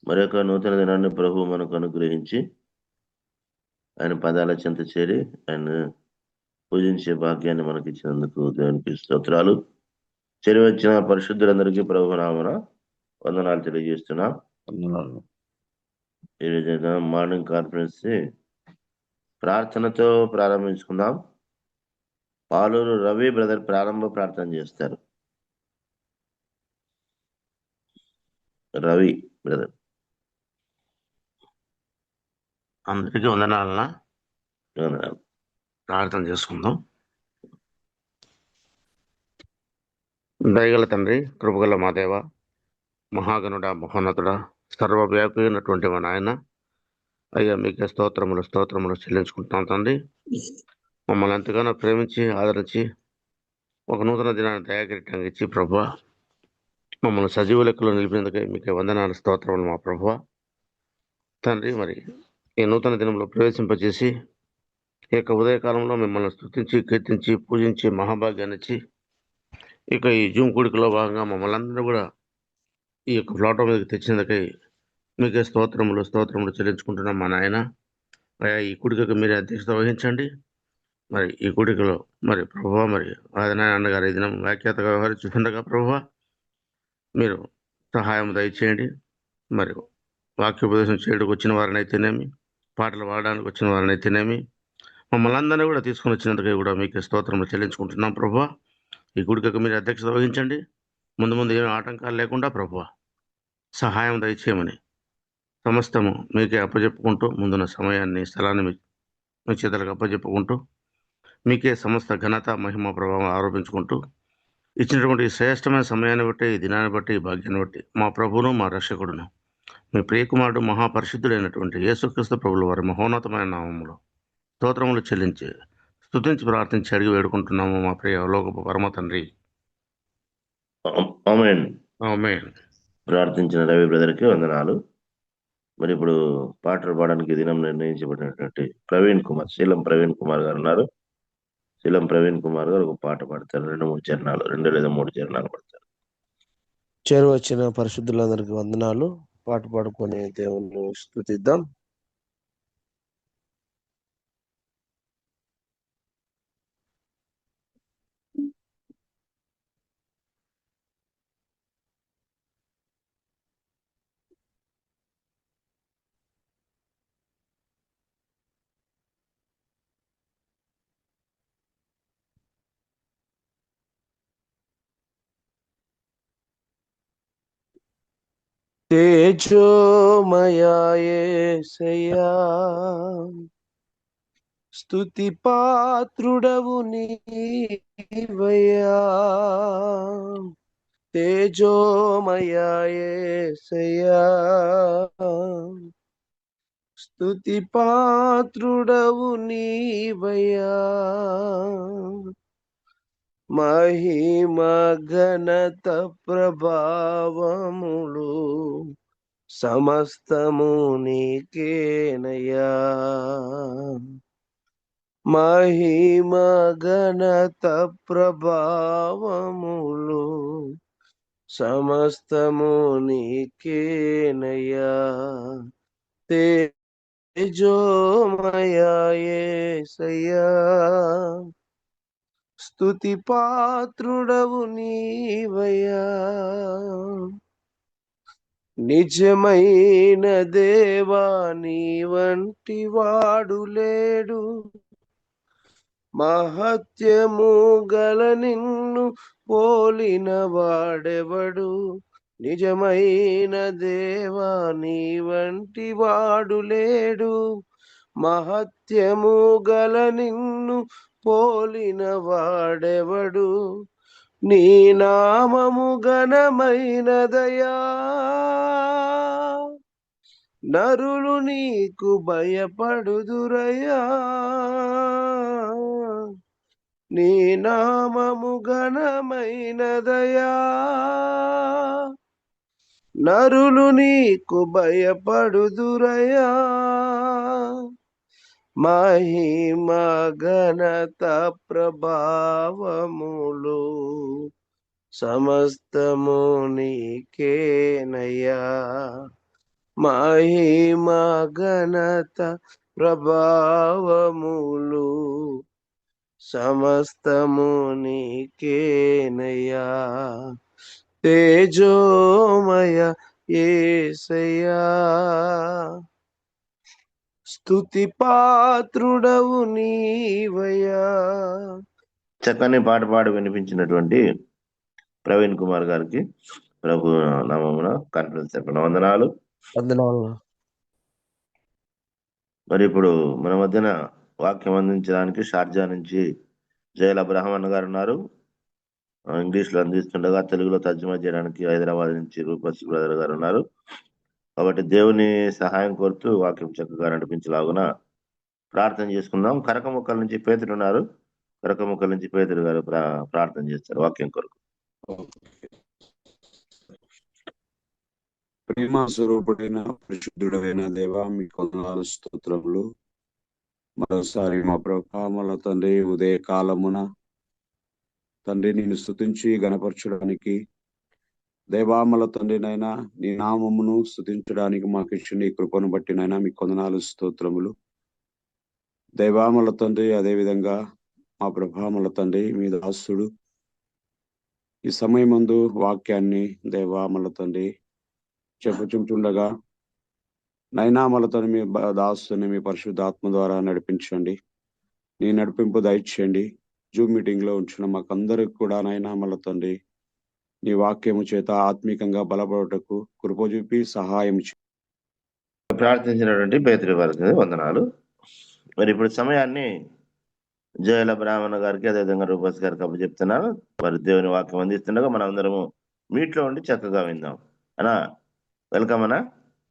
మరొక నూతన దినాన్ని ప్రభు మనకు అనుగ్రహించి ఆయన పదాల చెంత చేరి ఆయన పూజించే భాగ్యాన్ని మనకి ఇచ్చినందుకు దేవునికి స్తోత్రాలు. చేరి వచ్చిన పరిశుద్ధులందరికీ ప్రభు నామన వందనాలు తెలియజేస్తున్నాం. ఈరోజు మార్నింగ్ కాన్ఫరెన్స్ ప్రార్థనతో ప్రారంభించుకుందాం. పాలూరు రవి బ్రదర్ ప్రారంభ ప్రార్థన చేస్తారు. రవి బ్రదర్. అందరికీ వందనాలన్నా. ప్రార్థన చేసుకుందాం. దయగల తండ్రి, కృపగల మా దేవ, మహాగణుడ, మహోన్నతుడ, సర్వవ్యాపి అయినటువంటి మా నాయన, అయ్యా మీకే స్తోత్రములు చెల్లించుకుంటున్నాం తండ్రి. మమ్మల్ని ఎంతగానో ప్రేమించి ఆదరించి ఒక నూతన దినాన్ని దయాకిరీటంగా ఇచ్చి ప్రభువా మమ్మల్ని సజీవ లెక్కలో నిలిపినందుకే మీకే వందనాలు, స్తోత్రములు మా ప్రభువా తండ్రి. మరి ఈ నూతన దినంలో ప్రవేశింపజేసి ఈ యొక్క ఉదయకాలంలో మిమ్మల్ని స్తుతించి, కీర్తించి, పూజించి మహాభాగ్యాన్ని ఇచ్చి ఇక ఈ జూమ్ కూడికలో భాగంగా మమ్మల్ని అందరూ కూడా ఈ యొక్క ప్లాటో మీదకి తెచ్చినందుకై మీకే స్తోత్రములు చెల్లించుకుంటున్నాం మా నాయన. అయ్యా ఈ కూడికకు మీరే అధ్యక్షత వహించండి. మరి ఈ కూడికలో మరి ప్రభువా మరి ఆదినారాయణ అన్నగారు ఈ దినం వ్యాఖ్యాతగా వ్యవహరిస్తుండగా ప్రభువా మీరు సహాయం దయచేయండి. మరి వాక్యోపదేశం చేయడానికి వచ్చిన వారినైతేనేమి, పాటలు పాడడానికి వచ్చిన వారినైతేనేమి, మమ్మల్ని అందరినీ కూడా తీసుకుని వచ్చినందుకే కూడా మీకే స్తోత్రములు చెల్లించుకుంటున్నాం ప్రభువా. ఈ కూడికకు మీరు అధ్యక్షత వహించండి. ముందు ఏమి ఆటంకాలు లేకుండా ప్రభువా సహాయం దయచేయమని సమస్తము మీకే అప్పచెప్పుకుంటూ ముందున్న సమయాన్ని, స్థలాన్ని మీ చేతులకు అప్పచెప్పుకుంటూ మీకే సమస్త ఘనత, మహిమ, ప్రభావం ఆరోపించుకుంటూ ఇచ్చినటువంటి శ్రేష్టమైన సమయాన్ని బట్టి, ఈ దినాన్ని బట్టి, ఈ భాగ్యాన్ని బట్టి మా ప్రభువును, మా రక్షకుడును, మీ ప్రియకుమారుడు, మహాపరిశుద్ధుడైనటువంటి యేసుక్రీస్తు ప్రభువుల వారి మహోన్నతమైన నామములో స్తోత్రములు చెల్లించి స్తుతించి ప్రార్థించి అడిగి వేడుకుంటున్నాము మా ప్రియ లోకపు పరమ తండ్రి. ఆమేన్. ప్రార్థించిన రవి బ్రదర్కి వందనాలు. మరి ఇప్పుడు పాటలు పాడడానికి దినం నిర్ణయించబడినటువంటి ప్రవీణ్ కుమార్, శీలం ప్రవీణ్ కుమార్ గారు ఉన్నారు. శీలం ప్రవీణ్ కుమార్ గారు ఒక పాట పాడతారు. 2 లేదా 3 చరణాలు పాడతారు. చేరు వచ్చిన పరిశుద్ధులందరికీ వందనాలు. పాట పాడుకొని దేవుని స్తుతిద్దాం. తేజోమయా యేసయ్యా, స్తుతి పాత్రుడవు నీవయ్యా. తేజోమయా యేసయ్యా, స్తుతి పాత్రుడవు నీవయ్యా. మహిమ ఘనత ప్రభావములు సమస్తము నీకేనయ్యా. మహిమ ఘనత ప్రభావములు సమస్తము నీకేనయ్యా. తేజోమయా యేసయ్యా, స్తుతి పాత్రుడవు నీవయ్యా. నిజమైన దేవా నీ వంటి వాడు లేడు, మహత్యము గల నిన్ను పోలిన వాడెవడు. నిజమైన దేవా నీ వంటి వాడు లేడు, మహత్యము గల నిన్ను పోలిన వాడెవడు. నీ నామము ఘనమైనదయా, నరులు నీకు భయపడుదురయ్యా. నీ నామము ఘనమైనదయా, నరులు నీకు భయపడుదురయ్యా. మహిమ ఘనత ప్రభావములు సమస్తము నీకేనయ్యా. మహిమ ఘనత ప్రభావములు సమస్తము నీకేనయ్యా. తేజోమయ యేసయ్యా, స్తుతి పాత్రుడవు నీవయ్యా. చక్కని పాట పాడి వినిపించినటువంటి ప్రవీణ్ కుమార్ గారికి ప్రభు నామమున కాన్ఫరెన్స్ చెప్పిన వందనాలు. మరి ఇప్పుడు మన మధ్యన వాక్యం అందించడానికి షార్జా నుంచి జయల బ్రహ్మణ్ గారు ఉన్నారు. ఇంగ్లీష్లో అందిస్తుండగా తెలుగులో తర్జుమా చేయడానికి హైదరాబాద్ నుంచి రూపస్ బ్రదర్ గారు ఉన్నారు. కాబట్టి దేవుని సహాయం కోరుతూ వాక్యం చక్కగా నడిపించలాగున ప్రార్థన చేసుకుందాం. కరకముక్కల నుంచి పేతురు ఉన్నారు. కరకముక్కల నుంచి పేతురు గారు ప్రార్థన చేస్తారు వాక్యం కొరకు. ప్రేమ స్వరూపుడైన పరిశుద్ధుడైన దేవా, మీ కొందనాలు స్తోత్రములు. మరోసారి మా ప్రభామల తండ్రి ఉదయ కాలమున తండ్రి నిన్ను స్తుతించి గణపరచడానికి, దేవామల తండ్రినైనా నీ నామమును స్తుతించడానికి మాకు ఇచ్చిన ఈ కృపను బట్టినైనా మీ కొందనాలు స్తోత్రములు. దేవామల తండ్రి, అదేవిధంగా మా ప్రభామల తండ్రి మీ దాసుడు ఈ సమయమందు వాక్యాన్ని దేవామల తండ్రి చెప్పుచుంటుండగా నైనామలతో మీ దాసుని మీ పరిశుద్ధాత్మ ద్వారా నడిపించండి. నీ నడిపింపు దయచేయండి. జూమ్ మీటింగ్ లో ఉంచిన మాకందరికి కూడా నైనామల తండ్రి నీ వాక్యము చేత ఆత్మీకంగా బలపడటకు కృప చూపి సహాయం ప్రార్థించినటువంటి పేతురు గారికి వందనాలు. మరి ఇప్పుడు సమయాన్ని జయల బ్రాహ్మణ గారికి అదేవిధంగా రూపస్ గారికి అప్పచెప్తున్నాను. మరి దేవుని వాక్యం అందిస్తుండగా మనం అందరము మీట్లో ఉండి చక్కగా విందాం. అనా వెల్కమ్ అన్నా.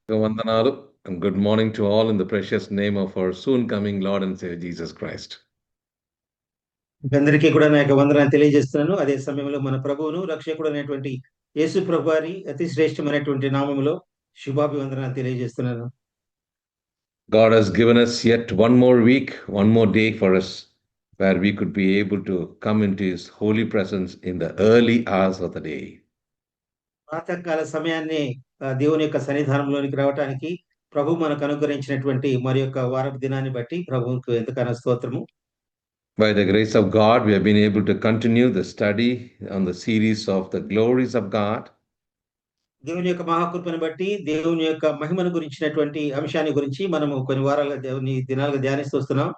వందనాలు and good morning to all in the precious name of our soon coming Lord and Savior Jesus Christ. అందరికీ కూడా నా యొక్క వందనాలు తెలియజేస్తున్నాను. అదే సమయంలో మన ప్రభువును రక్షకుడైనటువంటి యేసు ప్రభు వారి అతి శ్రేష్టమైనటువంటి నామములో శుభాభివందనాలు తెలియజేస్తున్నాను. God has given us yet one more week, one more day for us where we could be able to come into his holy presence in the early hours of the day. ప్రాతకాల సమయాన్ని దేవుని యొక్క సన్నిధానంలోనికి రావడానికి ప్రభు మనకు అనుగ్రహించినటువంటి మరి యొక్క వారపు దినాన్ని బట్టి ప్రభువుకు ఎంతగానో స్తోత్రము. By the grace of God, we have been able to continue the study on the series of the glories of God. దేవుని యొక్క మహాకృపను బట్టి దేవుని యొక్క మహిమను గురించినటువంటి అంశాన్ని గురించి మనము కొన్ని వారాలుగా దేవుని దినాలుగా ధ్యానిస్తూ వస్తున్నాం.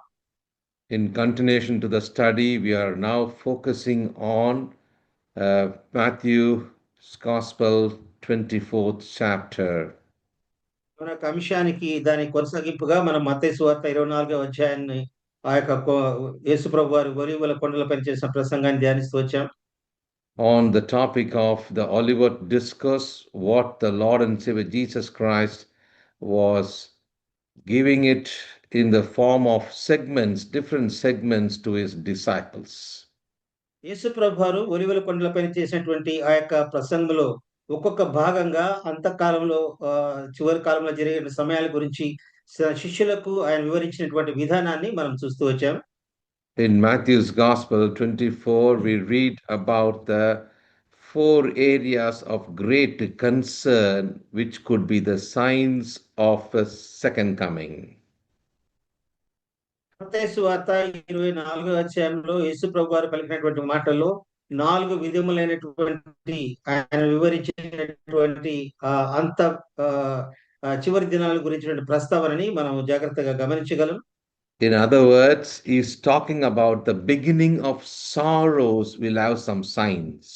In continuation to the study, we are now focusing on Matthew's Gospel 24th chapter. మన యొక్క అంశానికి దాని కొనసాగింపుగా మనం మత్తయి సువార్త 24వ అధ్యాయాన్ని ఆ యొక్క యేసు ప్రభు వారు ఒలీవల కొండలపై చేసిన ప్రసంగాన్ని ధ్యానిస్తూ వచ్చాం. On the topic of the Olivet Discourse, what the Lord and Savior Jesus Christ was giving it in the form of segments, different segments to his disciples. యేసు ప్రభు వారు ఒలీవల కొండలపై చేసినటువంటి ఆ యొక్క ప్రసంగంలో ఒక్కొక్క భాగంగా అంతకాలంలో చివరి కాలంలో జరిగిన సమయాల గురించి శిష్యులకు ఆయన వివరించినటువంటి విధానాన్ని మనం చూస్తూ వచ్చాం. In Matthew's Gospel 24, we read about the 4 areas of great concern which could be the signs of a second coming. మత్తయి సువార్త 24వ అధ్యాయంలో యేసు ప్రభు వారు పలికినటువంటి మాటల్లో 4 విధములైనటువంటి ఆయన వివరించినటువంటి అంత చివరి దినాల గురించినటువంటి ప్రస్తావనని మనం జాగ్రత్తగా గమనించగలం. In other words, he's talking about the beginning of sorrows will have some signs.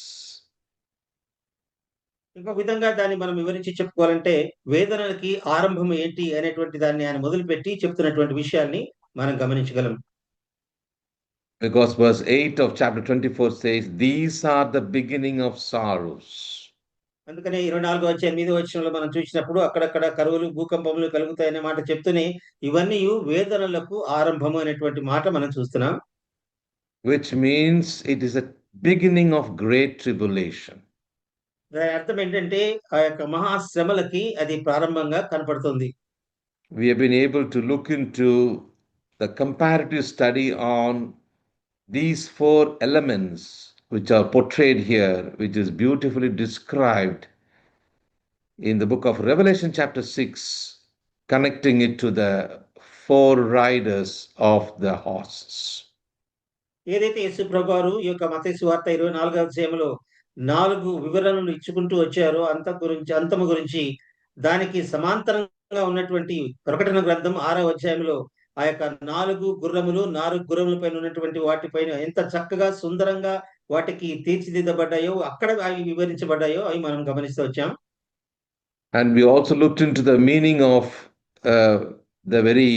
ఇంకో విధంగా దాన్ని మనం వివరించి చెప్పుకోవాలంటే వేదనలకి ఆరంభం ఏంటి అనేటువంటి దాన్ని ఆయన మొదలుపెట్టి చెప్తున్నటువంటి విషయాన్ని మనం గమనించగలం. Because verse 8 of chapter 24 says, these are the beginning of sorrows. అందుకనే 24వ అధ్యాయం 8వ వచనంలో మనం చూసినప్పుడు అక్కడక్కడ కరువులు భూకంపములు కలుగుతాయనే మాట చెప్తూనే ఇవన్నీ వేదనలకు ఆరంభము అనేటువంటి మాట మనం చూస్తున్నాం. Which means it is a beginning of great tribulation. దాని అర్థం ఏంటంటే ఆ యొక్క మహాశ్రమలకి అది ప్రారంభంగా కనపడుతుంది. We have been able to look into the comparative study on these 4 elements which are portrayed here, which is beautifully described in the book of Revelation, chapter 6, connecting it to the four riders of the horses. ఏదైతే యేసు ప్రభువారు ఈ యొక్క మత్తయి సువార్త 24వ అధ్యాయంలో 4 వివరణలు ఇచ్చుకుంటూ వచ్చారో అంతము గురించి దానికి సమాంతరంగా ఉన్నటువంటి ప్రకటన గ్రంథం 6వ అధ్యాయంలో ఆ యొక్క 4 గుర్రములు 4 గుర్రములపైన ఉన్నటువంటి వాటిపైన ఎంత చక్కగా సుందరంగా వాటికి తీర్చిదిద్దబడ్డాయో అక్కడ అవి వివరించబడ్డాయో అవి మనం గమనిస్తూ వచ్చాం. And we also looked into the meaning of the very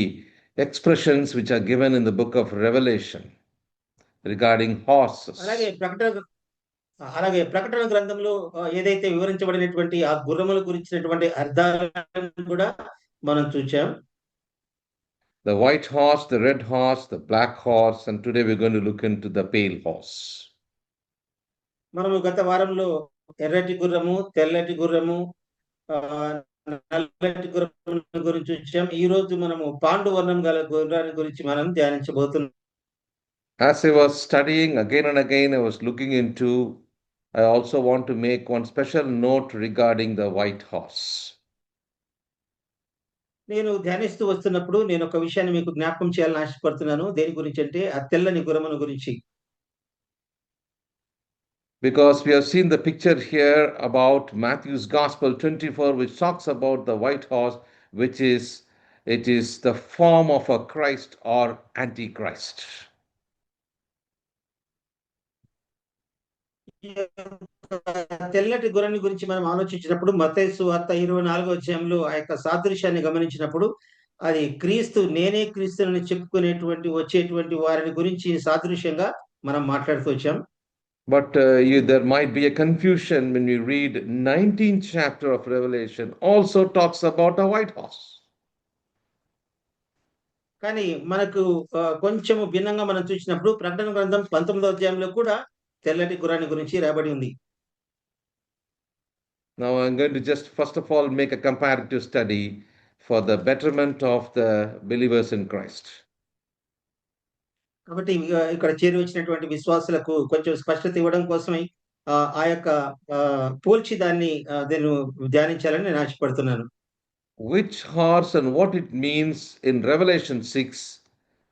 expressions which are given in the book of Revelation regarding horses. అలాగే ప్రకటన గ్రంథంలో ఏదైతే వివరించబడినటువంటి ఆ గుర్రముల గురించినటువంటి అర్థాలను కూడా మనం చూచాం. The white horse, the red horse, the black horse, and today we're going to look into the pale horse. మనము గత వారంలో ఎర్రటి గుర్రము, తెల్లటి గుర్రము, నల్లటి గుర్రం గురించి చూచాం. ఈ రోజు మనము పాండు వర్ణం గల గుర్రాన్ని గురించి మనం ధ్యానించబోతున్నాం. As I was studying again and again, I was looking into, I also want to make one special note regarding the white horse. నేను ధ్యానిస్తూ వస్తున్నప్పుడు నేను ఒక విషయాన్ని మీకు జ్ఞాపకం చేయాలని ఆశపడుతున్నాను. దేని గురించి అంటే ఆ తెల్లని గుర్రమును గురించి. Because we have seen the picture here about Matthew's Gospel 24, which talks about the white horse, it is the form of a Christ or Antichrist. తెల్లటి గుర్రాన్ని గురించి మనం ఆలోచించినప్పుడు మత్తయి సువార్త 24వ అధ్యాయంలో ఆ యొక్క సాదృశ్యాన్ని గమనించినప్పుడు అది క్రీస్తు, నేనే క్రీస్తుని చెప్పుకునేటువంటి వచ్చేటువంటి వారిని గురించి సాదృశ్యంగా మనం మాట్లాడుతూ వచ్చాం. But there might be a confusion when we read 19th chapter of Revelation also talks about a white horse. కానీ మనకు కొంచెము భిన్నంగా మనం చూసినప్పుడు ప్రకటన గ్రంథం 19వ అధ్యాయంలో కూడా తెల్లటి గుర్రాన్ని గురించి రాయబడి ఉంది. Now I'm going to just first of all make a comparative study for the betterment of the believers in Christ. కాబట్టి ఇక్కడ చేరి వచ్చినటువంటి విశ్వాసులకు కొంచెం స్పష్టత ఇవ్వడం కోసమై ఆ యొక్క పోల్చి దాన్ని నేను ధ్యానించాలని నేను ఆశపడుతున్నాను. Which horse and what it means in Revelation 6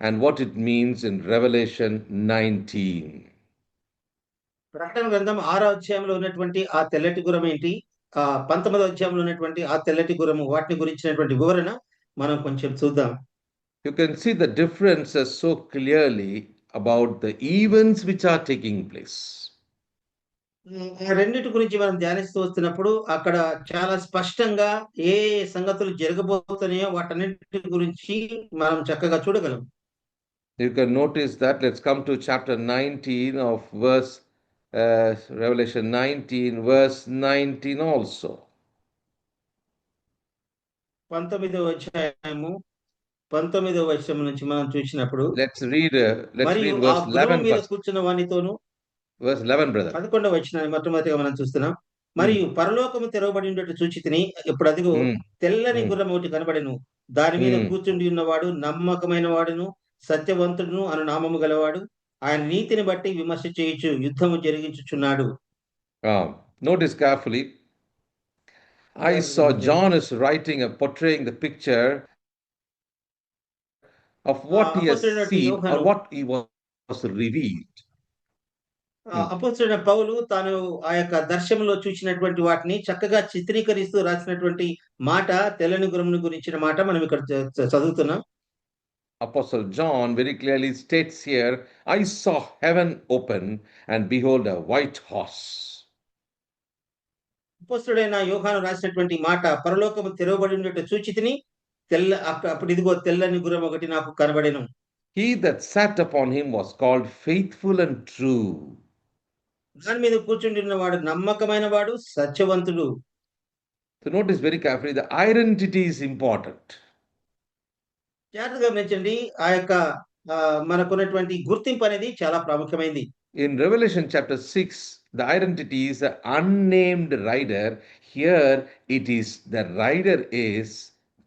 and what it means in Revelation 19. ప్రకటన గ్రంథం 6వ అధ్యాయంలో ఉన్నటువంటి ఆ తెల్లటి గుర్రం ఏంటి, 19వ అధ్యాయంలో ఉన్నటువంటి ఆ తెల్లటి గుర్రము, వాటిని గురించినటువంటి వివరణ మనం కొంచెం చూద్దాం. You can see the differences so clearly about the events which are taking place. రెండిటి గురించి మనం ధ్యానిస్తూ వస్తున్నప్పుడు అక్కడ చాలా స్పష్టంగా ఏ సంగతులు జరగబోతున్నాయో వాటన్నిటి గురించి మనం చక్కగా చూడగలం. You can notice that. Let's come to chapter 19 of Revelation 19, verse 19 also. 19వ అధ్యాయము 19వ వచనం నుంచి మనం చూసినప్పుడు Let's read verse 11 మీద first. కూర్చున్న వానితోను, Verse 11, brother. 11వ వచనాన్ని మొట్టమొదటిగా మనం చూస్తున్నాం. మరియు పరలోకము తెరవబడి ఉండేట్టు చూచితిని, ఇప్పుడు అదిగో తెల్లని గుర్రం ఒకటి కనబడెను, దాని మీద కూర్చుండి ఉన్నవాడు నమ్మకమైన వాడును సత్యవంతుడును అను నామము గలవాడు, ఆయన నీతిని బట్టి విమర్శ చేయుచు యుద్ధము జరిగించుచున్నాడు. Notice carefully. I saw John is writing and portraying the picture of what he has seen or what he was revealed. అపోస్తలుడైన పౌలు తాను ఆ యొక్క దర్శనంలో చూసినటువంటి వాటిని చక్కగా చిత్రీకరిస్తూ రాసినటువంటి మాట, తెల్లని గుర్రమును గురించిన మాట మనం ఇక్కడ చదువుతున్నాం. Apostle John very clearly states here, I saw heaven open and behold a white horse. అపోస్తలుడైన యోహాను రాసినటువంటి మాట, పరలోకము తెరవబడి ఉండేట్టు చూచితిని, అప్పుడు ఇదిగో తెల్లని గుర్రం ఒకటి నాకు కనబడెను. He that sat upon him was called faithful and true. దాని మీద కూర్చుండి ఉన్నవాడు నమ్మకమైన వాడు సత్యవంతుడు. So notice very carefully, the identity is important. జాగ్రత్తగా గమనించండి, ఆ యొక్క మనకున్నటువంటి గుర్తింపు అనేది చాలా ప్రాముఖ్యమైనది. In Revelation chapter 6, the identity is an unnamed rider. Here it is, the rider is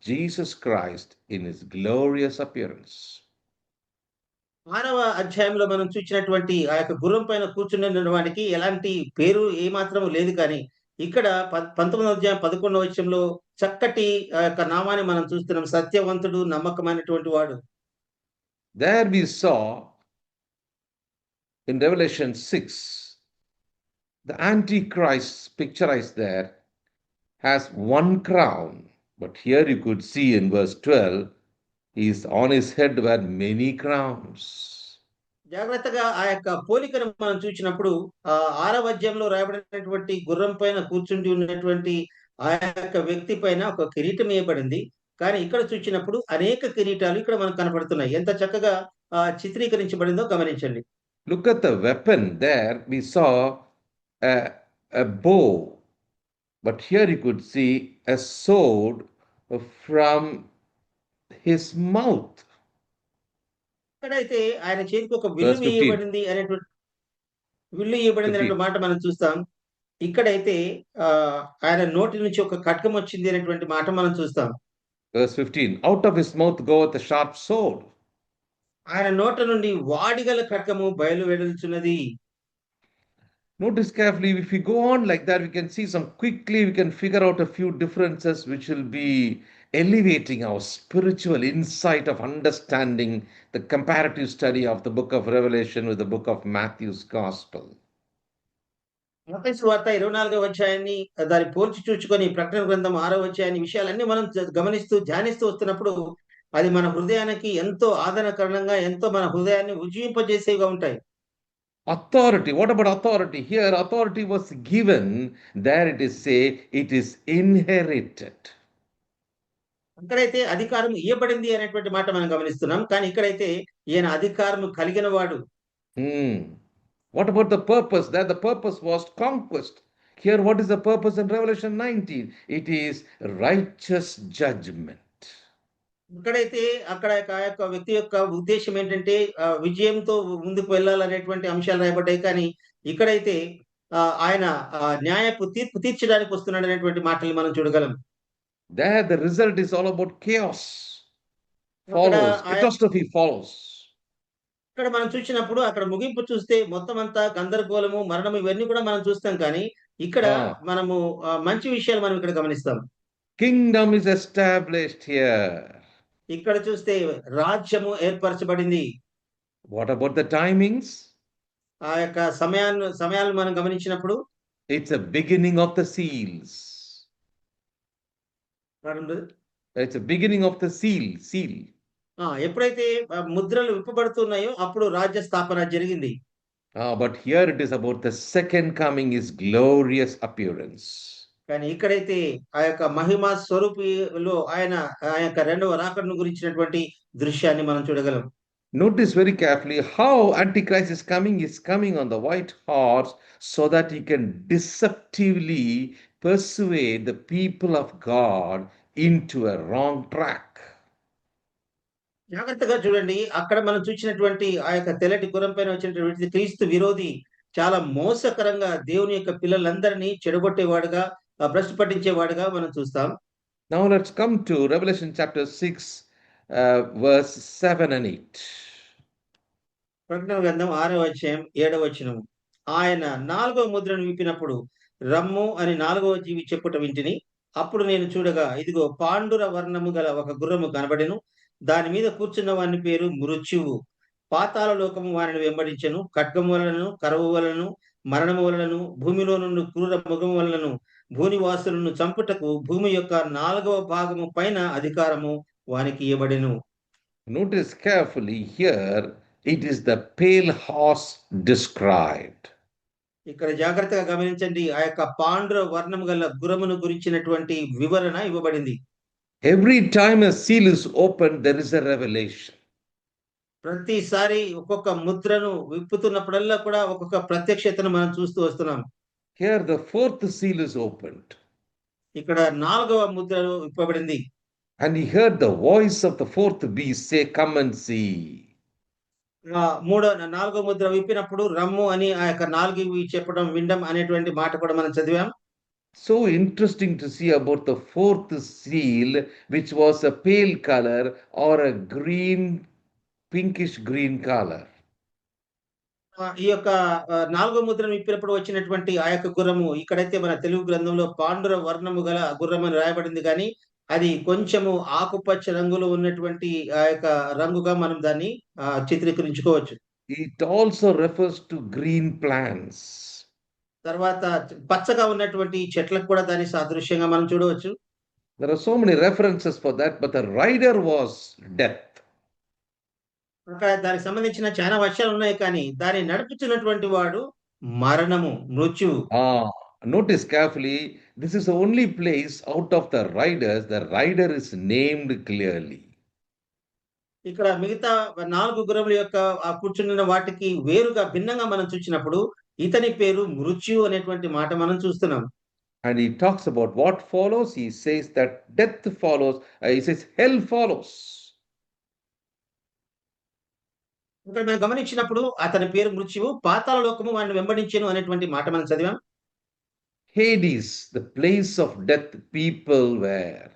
Jesus Christ in his glorious appearance. 6వ అధ్యాయంలో మనం చూసినటువంటి ఆ యొక్క గుర్రం పైన కూర్చుని వానికి ఎలాంటి పేరు ఏమాత్రం లేదు, కానీ ఇక్కడ 19వ అధ్యాయం 11వ వచనంలో చక్కటి ఆ యొక్క నామాన్ని మనం చూస్తున్నాం. సత్యవంతుడు, నమ్మకమైనటువంటి వాడు. There we saw in Revelation 6, the Antichrist picturized there has one crown. But here you could see in verse 12, on his head were many crowns. జాగ్రత్తగా ఆ యొక్క పోలికను మనం చూసినప్పుడు 6వ అధ్యాయంలో రాయబడినటువంటి గుర్రం పైన కూర్చుండి ఉన్నటువంటి ఆ యొక్క వ్యక్తి పైన ఒక కిరీటం వేయబడింది. కానీ ఇక్కడ చూసినప్పుడు అనేక కిరీటాలు ఇక్కడ మనకు కనపడుతున్నాయి. ఎంత చక్కగా చిత్రీకరించబడిందో గమనించండి. Look at the weapon there. We saw a bow, but here you could see a sword from his mouth. ఇక్కడైతే ఆయన చేతికి ఒక విల్లు Verse 15. వేయబడింది అనేటువంటి మాట మనం చూస్తాం. ఇక్కడైతే ఆయన నోటి నుంచి ఒక ఖడ్గం వచ్చింది అనేటువంటి మాట మనం చూస్తాం. Verse 15. Out of his mouth goeth a sharp sword. ఆయన నోట నుండి వాడిగల ఖడ్గము బయలువెడలుచున్నది. Notice carefully, if we go on like that, we can see we can figure out a few differences which will be elevating our spiritual insight of understanding the comparative study of the book of Revelation with the book of Matthew's Gospel. మత్తయి సువార్త 24వ అధ్యాయాన్ని దాన్ని పోల్చి చూచుకొని ప్రకటన గ్రంథం 6వ అధ్యాయాన్ని విషయాలన్నీ మనం గమనిస్తూ ధ్యానిస్తూ వస్తున్నప్పుడు అది మన హృదయానికి ఎంతో ఆదరణకరంగా ఎంతో మన హృదయాన్ని ఉజ్జీవింపజేసేవిగా ఉంటాయి. Authority. What about authority? Here authority was given. There it is inherited. అక్కడైతే అధికారం ఇవ్వబడింది అనేటువంటి మాట మనం గమనిస్తున్నాం. కానీ ఇక్కడైతే ఈయన అధికారం కలిగిన వాడు. What about the purpose? There the purpose was conquest. Here what is the purpose in Revelation 19? It is righteous judgment. ఇక్కడైతే అక్కడ ఆ యొక్క వ్యక్తి యొక్క ఉద్దేశం ఏంటంటే విజయంతో ముందుకు వెళ్ళాలనేటువంటి అంశాలు రాయబడ్డాయి. కానీ ఇక్కడైతే ఆయన న్యాయపు తీర్పు తీర్చడానికి వస్తున్నాడు అనేటువంటి మాటలు మనం చూడగలం. There the result is all about chaos. Follows. Catastrophe follows. ఇక్కడ మనం చూసినప్పుడు అక్కడ ముగింపు చూస్తే మొత్తం అంతా గందరగోళము, మరణము ఇవన్నీ కూడా మనం చూస్తాం. కానీ ఇక్కడ మనము మంచి విషయాలు మనం ఇక్కడ గమనిస్తాం. Kingdom is established here. ఇక్కడ చూస్తే రాజ్యము ఏర్పరచబడింది. What about the timings? ఆ యొక్క సమయాలను మనం గమనించినప్పుడు it's a beginning of the seals. It's a beginning of the seal. ఎప్పుడైతే ముద్రలు విప్పబడుతున్నాయో అప్పుడు రాజ్య స్థాపన జరిగింది. But here it is about the second coming, is glorious appearance. కానీ ఇక్కడైతే ఆ యొక్క మహిమ స్వరూపిలో ఆయన ఆ యొక్క రెండవ రాకడను గురించినటువంటి దృశ్యాన్ని మనం చూడగలం. Notice very carefully how Antichrist is coming on the white horse so that he can deceptively persuade the people of God into a wrong track. జాగ్రత్తగా చూడండి. అక్కడ మనం చూసినటువంటి ఆ యొక్క తెల్లటి గుర్రం పైన వచ్చినటువంటి క్రీస్తు విరోధి చాలా మోసకరంగా దేవుని యొక్క పిల్లలందరినీ చెడగొట్టేవాడుగా, భ్రష్టు పట్టించేవాడుగా మనం చూస్తాం. Now let's come to Revelation chapter 6, verse 7 and 8. ప్రకటన గ్రంథం 6వ అధ్యాయం 7వ వచనం. ఆయన 4వ ముద్రను విప్పినప్పుడు రమ్ము అని 4వ జీవి చెప్పుట వింటిని. అప్పుడు నేను చూడగా ఇదిగో పాండుర వర్ణము గల ఒక గుర్రము కనబడెను. దాని మీద కూర్చున్న వాని పేరు మృత్యువు. పాతాళ లోకము వారిని వెంబడించెను. ఖడ్గము వలనను, కరవు వలనను, మరణము వలనను, భూమిలో నుండి క్రూర మృగము వలనను భూనివాసులను చంపుటకు భూమి యొక్క 4వ భాగము పైన అధికారము వానికి ఇవ్వబడెను. Notice carefully here, it is the pale horse described. ఇక్కడ జాగ్రత్తగా గమనించండి. ఆ యొక్క పాండుర వర్ణము గల గుర్రమును గురించినటువంటి వివరణ ఇవ్వబడింది. Every time a seal is opened, there is a revelation. ప్రతిసారి ఒక్కొక్క ముద్రను విప్పుతున్నప్పుడల్లా కూడా ఒక్కొక్క ప్రత్యక్షతను మనం చూస్తూ వస్తున్నాం. Here the 4th seal is opened. ఇక్కడ 4వ ముద్రను విప్పబడింది. And he heard the voice of the 4th beast say, "Come and see." 4వ ముద్ర విప్పినప్పుడు రమ్ము అని ఆ యొక్క 4 చెప్పడం, వినడం అనేటువంటి మాట కూడా మనం చదివాం. So interesting to see about the 4th seal, which was a pale color or a pinkish green color. ఈ యొక్క నాలుగో ముద్రను విప్పినప్పుడు వచ్చినటువంటి ఆ యొక్క గుర్రము ఇక్కడైతే మన తెలుగు గ్రంథంలో పాండుర వర్ణము గల గుర్రం అని రాయబడింది గానీ, అది కొంచెము ఆకుపచ్చ రంగులో ఉన్నటువంటి ఆ యొక్క రంగుగా మనం దాన్ని చిత్రీకరించుకోవచ్చు. It also refers to green plants. తర్వాత పచ్చగా ఉన్నటువంటి చెట్లకు కూడా దాన్ని సాదృశ్యంగా మనం చూడవచ్చు. There are so many references for that, but the rider was death. అక్కడ దానికి సంబంధించిన చాలా విషయాలున్నాయి కానీ, దాన్ని నడుపుతున్నటువంటి వాడు మరణము, మృత్యువు. Notice carefully, this is the only place out of the riders, the rider is named clearly. ఇక్కడ మిగతా 4 గుర్రముల యొక్క కూర్చున్న వాటికి వేరుగా భిన్నంగా మనం చూసినప్పుడు, ఇతని పేరు మృత్యువు అనేటువంటి మాట మనం చూస్తున్నాం. And he talks about what follows. He says that death follows. He says hell follows. ఇక్కడ మనం గమనించినప్పుడు అతని పేరు మృత్యువు, పాతాళ లోకము వాడిని వెంబడించెను అనేటువంటి మాట మనం చదివాం. Hades, the place of death, people were.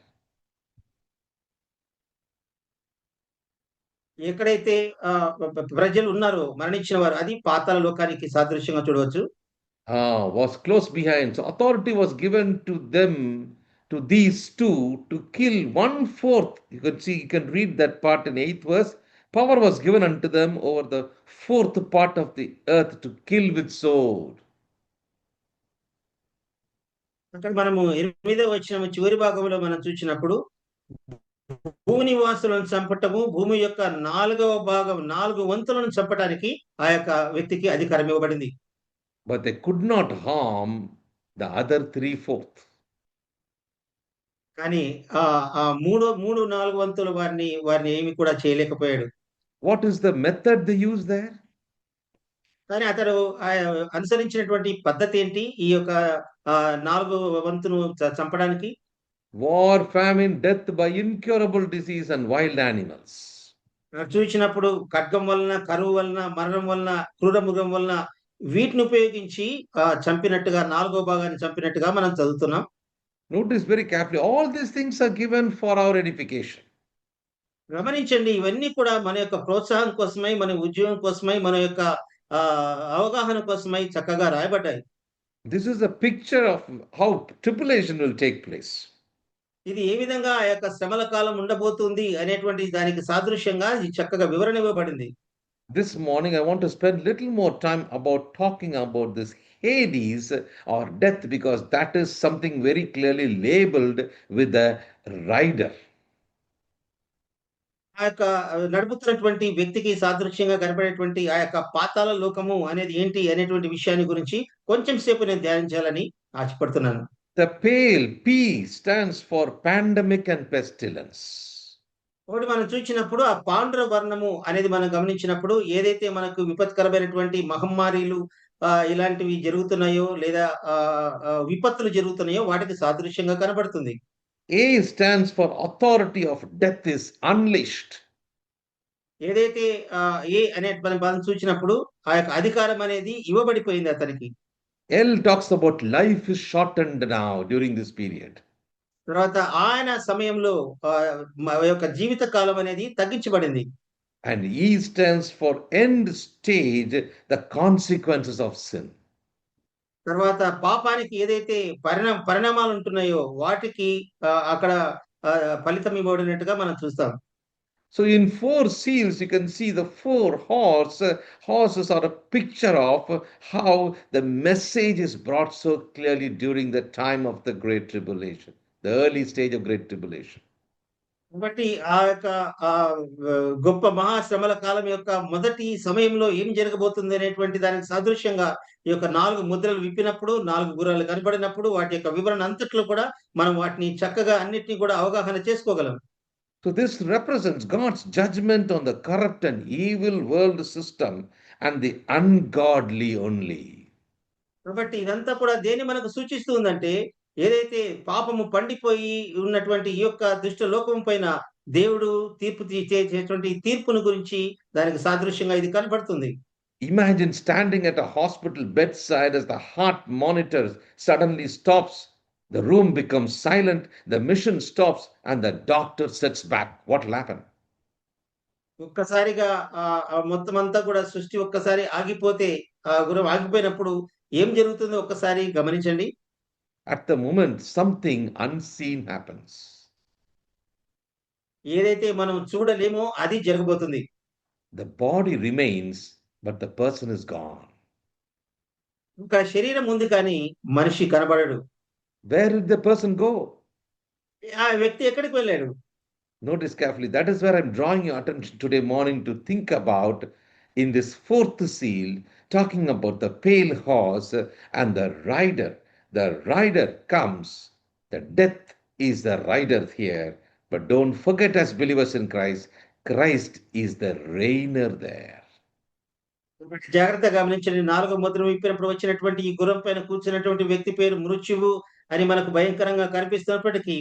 ఎక్కడైతే ప్రజలు ఉన్నారో మరణించిన వారు, అది పాతాళ లోకానికి సాదృశ్యంగా చూడవచ్చు. Was close behind. So authority was given to them, to these two, to kill 1/4. You can see, you can read that part in 8th verse. Power was given unto them over the 4th part of the earth to kill with sword. అక్కడ మనము 8వ వచనం చివరి భాగంలో మనం చూసినప్పుడు, భూమి నివాసులను చంపటము, భూమి యొక్క 4వ భాగం 4 వంతులను చంపటానికి ఆ యొక్క వ్యక్తికి అధికారం ఇవ్వబడింది. But they could not harm the other 3/4. కానీ మూడు 4 వంతుల వారిని ఏమి కూడా చేయలేకపోయాడు. What is the method they use there? కానీ అతడు అనుసరించినటువంటి పద్ధతి ఏంటి? ఈ యొక్క 4 వంతును చంపడానికి? War, famine, death by incurable disease and wild animals. చూసినప్పుడు ఖడ్గం వలన, కరువు వలన, మరణం వలన, క్రూర మృగం వలన వీటిని ఉపయోగించి చంపినట్టుగా 4వ భాగాన్ని చంపినట్టుగా మనం చదువుతున్నాం. Notice very carefully, all these things are given for our edification. గమనించండి, ఇవన్నీ కూడా మన యొక్క ప్రోత్సాహం కోసమై, మన ఉద్యోగం కోసమై, మన యొక్క అవగాహన కోసమై చక్కగా రాయబడ్డాయి. This is a picture of how tribulation will take place. ఇది ఏ విధంగా ఆ యొక్క శ్రమల కాలం ఉండబోతుంది అనేటువంటి దానికి సాదృశ్యంగా ఇది చక్కగా వివరణ ఇవ్వబడింది. This morning I want to spend little more time about talking about this Hades or death, because that is something very clearly labeled with the rider. ఆ యొక్క నడుపుతున్నటువంటి వ్యక్తికి సాదృశ్యంగా కనబడేటువంటి ఆ యొక్క పాతాళ లోకము అనేది ఏంటి అనేటువంటి విషయాన్ని గురించి కొంచెం సేపు నేను ధ్యానించాలని ఆశపడుతున్నాను. The pale P stands for pandemic and pestilence. ఒకటి మనం చూసినప్పుడు ఆ పాండుర వర్ణము అనేది మనం గమనించినప్పుడు, ఏదైతే మనకు విపత్కరమైనటువంటి మహమ్మారీలు ఇలాంటివి జరుగుతున్నాయో, లేదా విపత్తులు జరుగుతున్నాయో వాటికి సాదృశ్యంగా కనబడుతుంది. A stands for authority of death is unleashed. ఏదైతే ఏ అనే పదం చూసినప్పుడు ఆ యొక్క అధికారం అనేది ఇవ్వబడిపోయింది అతనికి. L talks about life is shortened now during this period. తర్వాత ఆయన సమయంలో యొక్క జీవిత కాలం అనేది తగ్గించబడింది. And E stands for end stage, the consequences of sin. తర్వాత పాపానికి ఏదైతే పరిణామాలు ఉంటున్నాయో వాటికి అక్కడ ఫలితం ఇవ్వబడినట్టుగా మనం చూస్తాం. So in 4 seals, you can see the 4 horses are a picture of how the message is brought so clearly during the time of the Great Tribulation, the early stage of Great Tribulation. కాబట్టి ఆ యొక్క గొప్ప మహాశ్రమల కాలం యొక్క మొదటి సమయంలో ఏం జరగబోతుంది అనేటువంటి దానికి సాదృశ్యంగా ఈ యొక్క 4 ముద్రలు విప్పినప్పుడు, 4 గుర్రాలు కనబడినప్పుడు వాటి యొక్క వివరణ అంతట్లో కూడా మనం వాటిని చక్కగా అన్నిటినీ కూడా అవగాహన చేసుకోగలం. So this represents God's judgment on the corrupt and evil world system and the ungodly only. కాబట్టి ఇదంతా కూడా దేన్ని మనకు సూచిస్తూ ఉందంటే, ఏదైతే పాపము పండిపోయి ఉన్నటువంటి ఈ యొక్క దుష్ట లోకం పైన దేవుడు తీర్పు చేసేటువంటి తీర్పును గురించి దానికి సాదృశ్యంగా ఇది కనబడుతుంది. Imagine standing at a hospital bedside as the heart monitor suddenly stops. The room becomes silent, the mission stops, and the doctor sits back. What will happen? ఒక్కసారిగా మొత్తం అంతా కూడా సృష్టి ఒక్కసారి ఆగిపోతే, ఆ గుర్రం ఆగిపోయినప్పుడు ఏం జరుగుతుందో ఒక్కసారి గమనించండి. At the moment, something unseen happens. ఏదైతే మనం చూడలేమో అది జరగబోతుంది. The body remains, but the person is gone. ఇంకా శరీరం ఉంది కానీ మనిషి కనబడడు. Where did the person go? ఆ వ్యక్తి ఎక్కడికి వెళ్ళాడు? Notice carefully. That is where I'm drawing your attention today morning to think about in this fourth seal, talking about the pale horse and the rider. The rider comes. The death is the rider here. But don't forget, as believers in Christ, Christ is the reigner there. కాబట్టి జాగ్రత్తగా గమనించండి. 4వ ముద్ర విప్పినప్పుడు వచ్చినటువంటి ఈ గుర్రం పైన కూర్చున్నటువంటి వ్యక్తి పేరు మృత్యువు అని మనకు భయంకరంగా కనిపిస్తున్నప్పటికీ,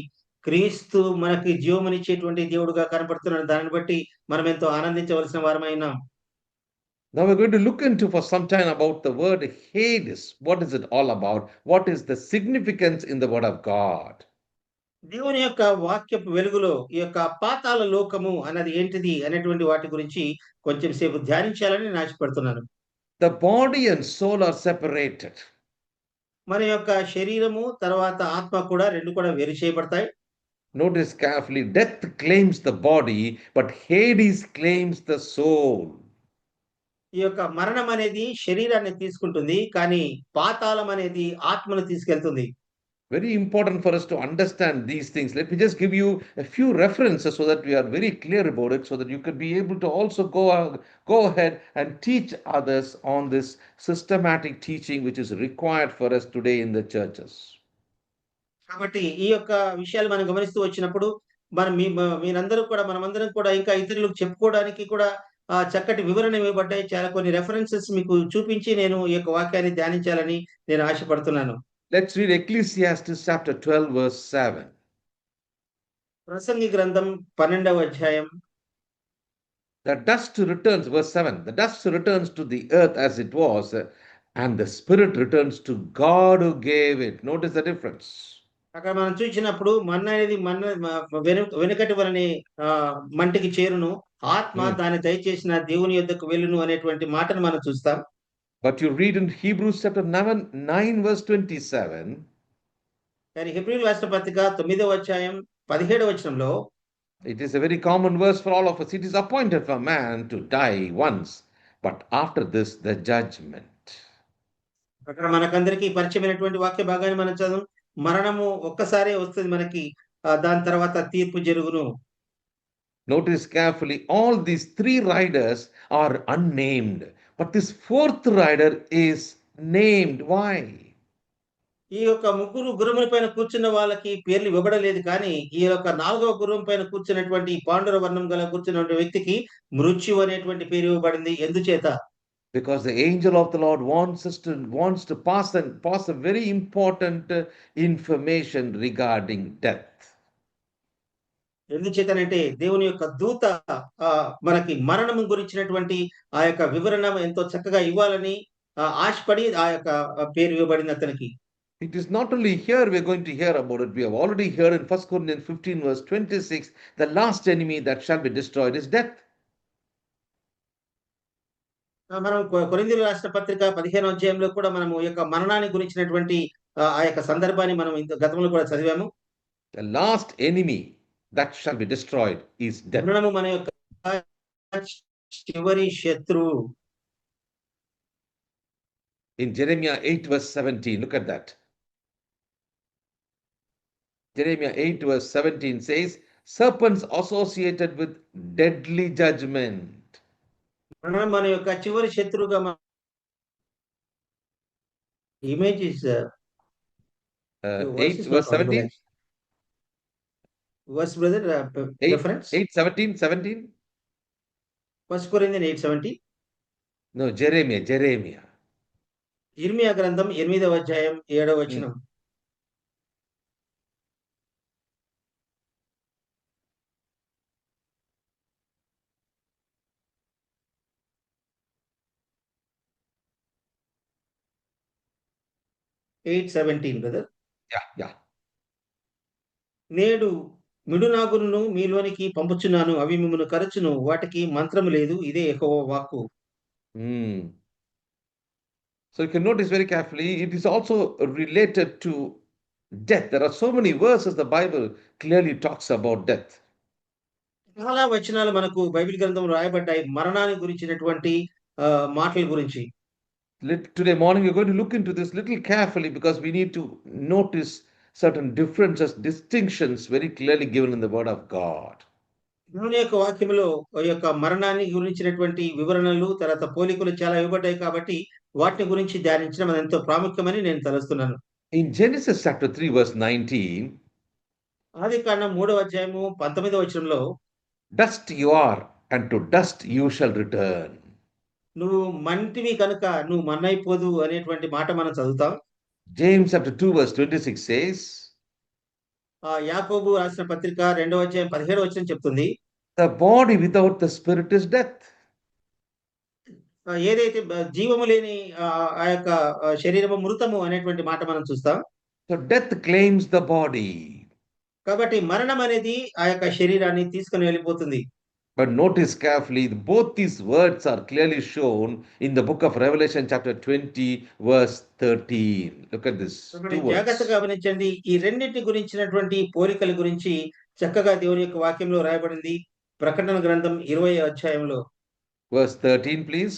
క్రీస్తు మనకి జీవమునిచ్చేటువంటి దేవుడుగా కనపడుతున్నాడు. దానిని బట్టి మనం ఎంతో ఆనందించవలసిన వారమై ఉన్నాం. Now we're going to look into for some time about the word Hades. What is it all about? What is the significance in the word of God? దేవుని యొక్క వాక్యపు వెలుగులో ఈ యొక్క పాతాళ లోకము అన్నది ఏంటిది అనేటువంటి వాటి గురించి కొంచెం సేపు ధ్యానించాలని నేను ఆశపడుతున్నాను. The body and soul are separated. మన యొక్క శరీరము తర్వాత ఆత్మ కూడా 2 కూడా వేరు చేయబడతాయి. Notice carefully, death claims the body, but Hades claims the soul. ఈ యొక్క మరణం అనేది శరీరాన్ని తీసుకుంటుంది. కానీ పాతాళం అనేది ఆత్మను తీసుకెళ్తుంది. Very important for us to understand these things. Let me just give you a few references so that we are very clear about it, so that you could be able to also go ahead and teach others on this systematic teaching which is required for us today in the churches. కాబట్టి ఈ యొక్క విషయాలు మనం గమనిస్తూ వచ్చినప్పుడు మనం మీరందరూ కూడా మనమందరం కూడా ఇంకా ఇతరులకు చెప్పుకోవడానికి కూడా చక్కటి వివరణ ఇవ్వబడ్డాయి. చాలా కొన్ని రెఫరెన్సెస్ మీకు చూపించి నేను ఈ యొక్క వాక్యాన్ని ధ్యానించాలని నేను ఆశపడుతున్నాను. Let's read Ecclesiastes chapter 12 verse 7. ప్రసంగి గ్రంథం 12వ అధ్యాయం. The dust returns, verse 7, the dust returns to the earth as it was, and the spirit returns to God who gave it. Notice the difference. అక్కడ మనం చూసినప్పుడు మన్ను అనేది వెనుకటి వలనే మంటికి చేరును, ఆత్మ దాన్ని దయచేసిన దేవుని యొద్దకు వెళ్ళును అనేటువంటి మాటను మనం చూస్తాం. But you read in Hebrews chapter 9 verse 27. కానీ హెబ్రీయులకు రాసిన పత్రిక 9వ అధ్యాయం 17వ వచనంలో, it is a very common verse for all of us. It is appointed for man to die once, but after this the judgment. అక్కడ మనకందరికీ పరిచయమైనటువంటి వాక్య భాగాన్ని మనం చదువు. మరణము ఒక్కసారే వస్తుంది మనకి, దాని తర్వాత తీర్పు జరుగును. Notice carefully, all these 3 riders are unnamed, but this 4th rider is named. Why? ఈ యొక్క ముగ్గురు గుర్రముల పైన కూర్చున్న వాళ్ళకి పేర్లు ఇవ్వబడలేదు. కానీ ఈ యొక్క 4వ గుర్రం పైన కూర్చున్నటువంటి పాండుర వర్ణం గల కూర్చున్నటువంటి వ్యక్తికి మృత్యు అనేటువంటి పేరు ఇవ్వబడింది. ఎందుచేత? Because the angel of the Lord wants to pass a very important information regarding death. ఎందుచేతనంటే దేవుని యొక్క దూత మనకి మరణం గురించినటువంటి ఆ యొక్క వివరణ ఎంతో చక్కగా ఇవ్వాలని ఆశపడి ఆ యొక్క పేరు ఇవ్వబడింది అతనికి. It is not only here we're going to hear about it. We have already heard in 1 Corinthians 15 verse 26, the last enemy that shall be destroyed is death. మనం కొరింథీయులకు రాసిన పత్రిక 15వ అధ్యాయంలో కూడా మనము ఈ యొక్క మరణాన్ని గురించినటువంటి ఆ యొక్క సందర్భాన్ని మనం గతంలో కూడా చదివాము. The last enemy that shall be destroyed is death. మరణము మన యొక్క చివరి శత్రువు. In Jeremiah 8 verse 17, look at that. Jeremiah 8 verse 17 says, serpents associated with deadly judgment. మన యొక్క చివరి శత్రువుగా image is 8 verse 17. Verse brother, reference 8:17. 1 Corinthians 8:17. No, Jeremiah. ఇర్మియా గ్రంథం 8వ అధ్యాయం 7వ వచనం. బ్రదర్. Yeah. నేడు మిడునాగులను మీలోనికి పంపుచున్నాను, అవి మిమ్మును కరచును, వాటికి మంత్రము లేదు, ఇదే యెహోవా వాక్కు. Hmm. So you can notice very carefully, it is also related to death. There are so many verses the Bible clearly talks about death. చాలా వచనాలు మనకు బైబిల్ గ్రంథంలో రాయబడ్డాయి మరణాన్ని గురించినటువంటి మాటల గురించి. Today morning, we're going to look into this little carefully because we need to notice certain differences, distinctions very clearly given in the Word of God. దేవుని యొక్క వాక్యంలో ఈ యొక్క మరణాన్ని గురించినటువంటి వివరణలు, తర్వాత పోలికలు చాలా ఇవ్వబడ్డాయి కాబట్టి వాటిని గురించి ధ్యానించడం అది ఎంతో ప్రాముఖ్యమని నేను తలుస్తున్నాను. In Genesis chapter 3, verse 19, ఆదికాండం 3వ అధ్యాయము 19వ వచనంలో, dust you are, and to dust you shall return. నువ్వు మంటివి కనుక నువ్వు మన్నైపోదు అనేటువంటి మాట మనం చదువుతాం. James chapter 2, verse 26 says, యాకోబు రాసిన పత్రిక 2వ అధ్యాయం 17వ వచనం చెప్తుంది, the body without the spirit is death. ఏదైతే జీవము లేని ఆ యొక్క శరీరము మృతము అనేటువంటి మాట మనం చూస్తాం. So death claims the body. కాబట్టి మరణం అనేది ఆ యొక్క శరీరాన్ని తీసుకుని వెళ్ళిపోతుంది. But notice carefully, both these words are clearly shown in the book of Revelation chapter 20, verse 13. Look at this. కాబట్టి Two words. జాగ్రత్తగా గమనించండి. ఈ రెండింటి గురించినటువంటి పోలికల గురించి చక్కగా దేవుని యొక్క వాక్యంలో రాయబడింది. ప్రకటన గ్రంథం 20వ అధ్యాయంలో. Verse 13, please.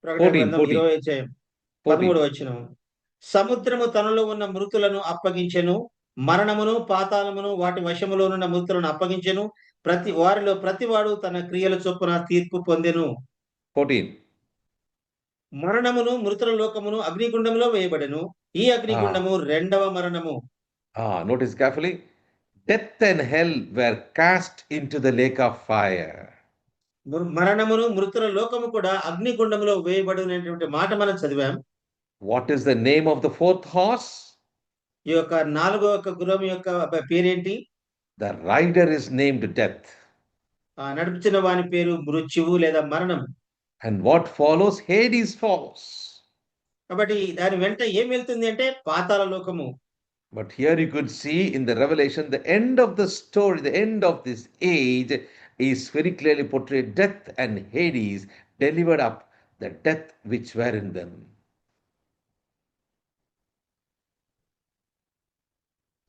ప్రకటన 14, గ్రంథం 14. 20వ అధ్యాయం 13వ వచనం. సముద్రము తనలో ఉన్న మృతులను అప్పగించెను, మరణమును పాతాళమును వాటి వశములోనున్న మృతులను అప్పగించెను, వారిలో ప్రతివాడు తన క్రియల చొప్పున తీర్పు పొందెను. 14. మరణమును మృతుల లోకమును అగ్నిగుండంలో వేయబడెను. ఈ అగ్నిగుండము రెండవ మరణము. Notice carefully. Death and hell were cast into the lake of fire. మరణమును మృతుల లోకము కూడా అగ్నిగుండంలో వేయబడినటువంటి మాట మనం చదివాం. What is the name of the fourth horse? ఈ యొక్క 4వ గుర్రం యొక్క పేరేంటి? The rider is named death. నడుపుచున్న వాని పేరు మృత్యువు లేదా మరణం. And what follows? Hades follows. కాబట్టి దాని వెంట ఏం వెళ్తుంది అంటే పాతాళ లోకము. But here you could see in the Revelation, the end of the story, the end of this age is very clearly portrayed. Death and Hades delivered up the death which were in them.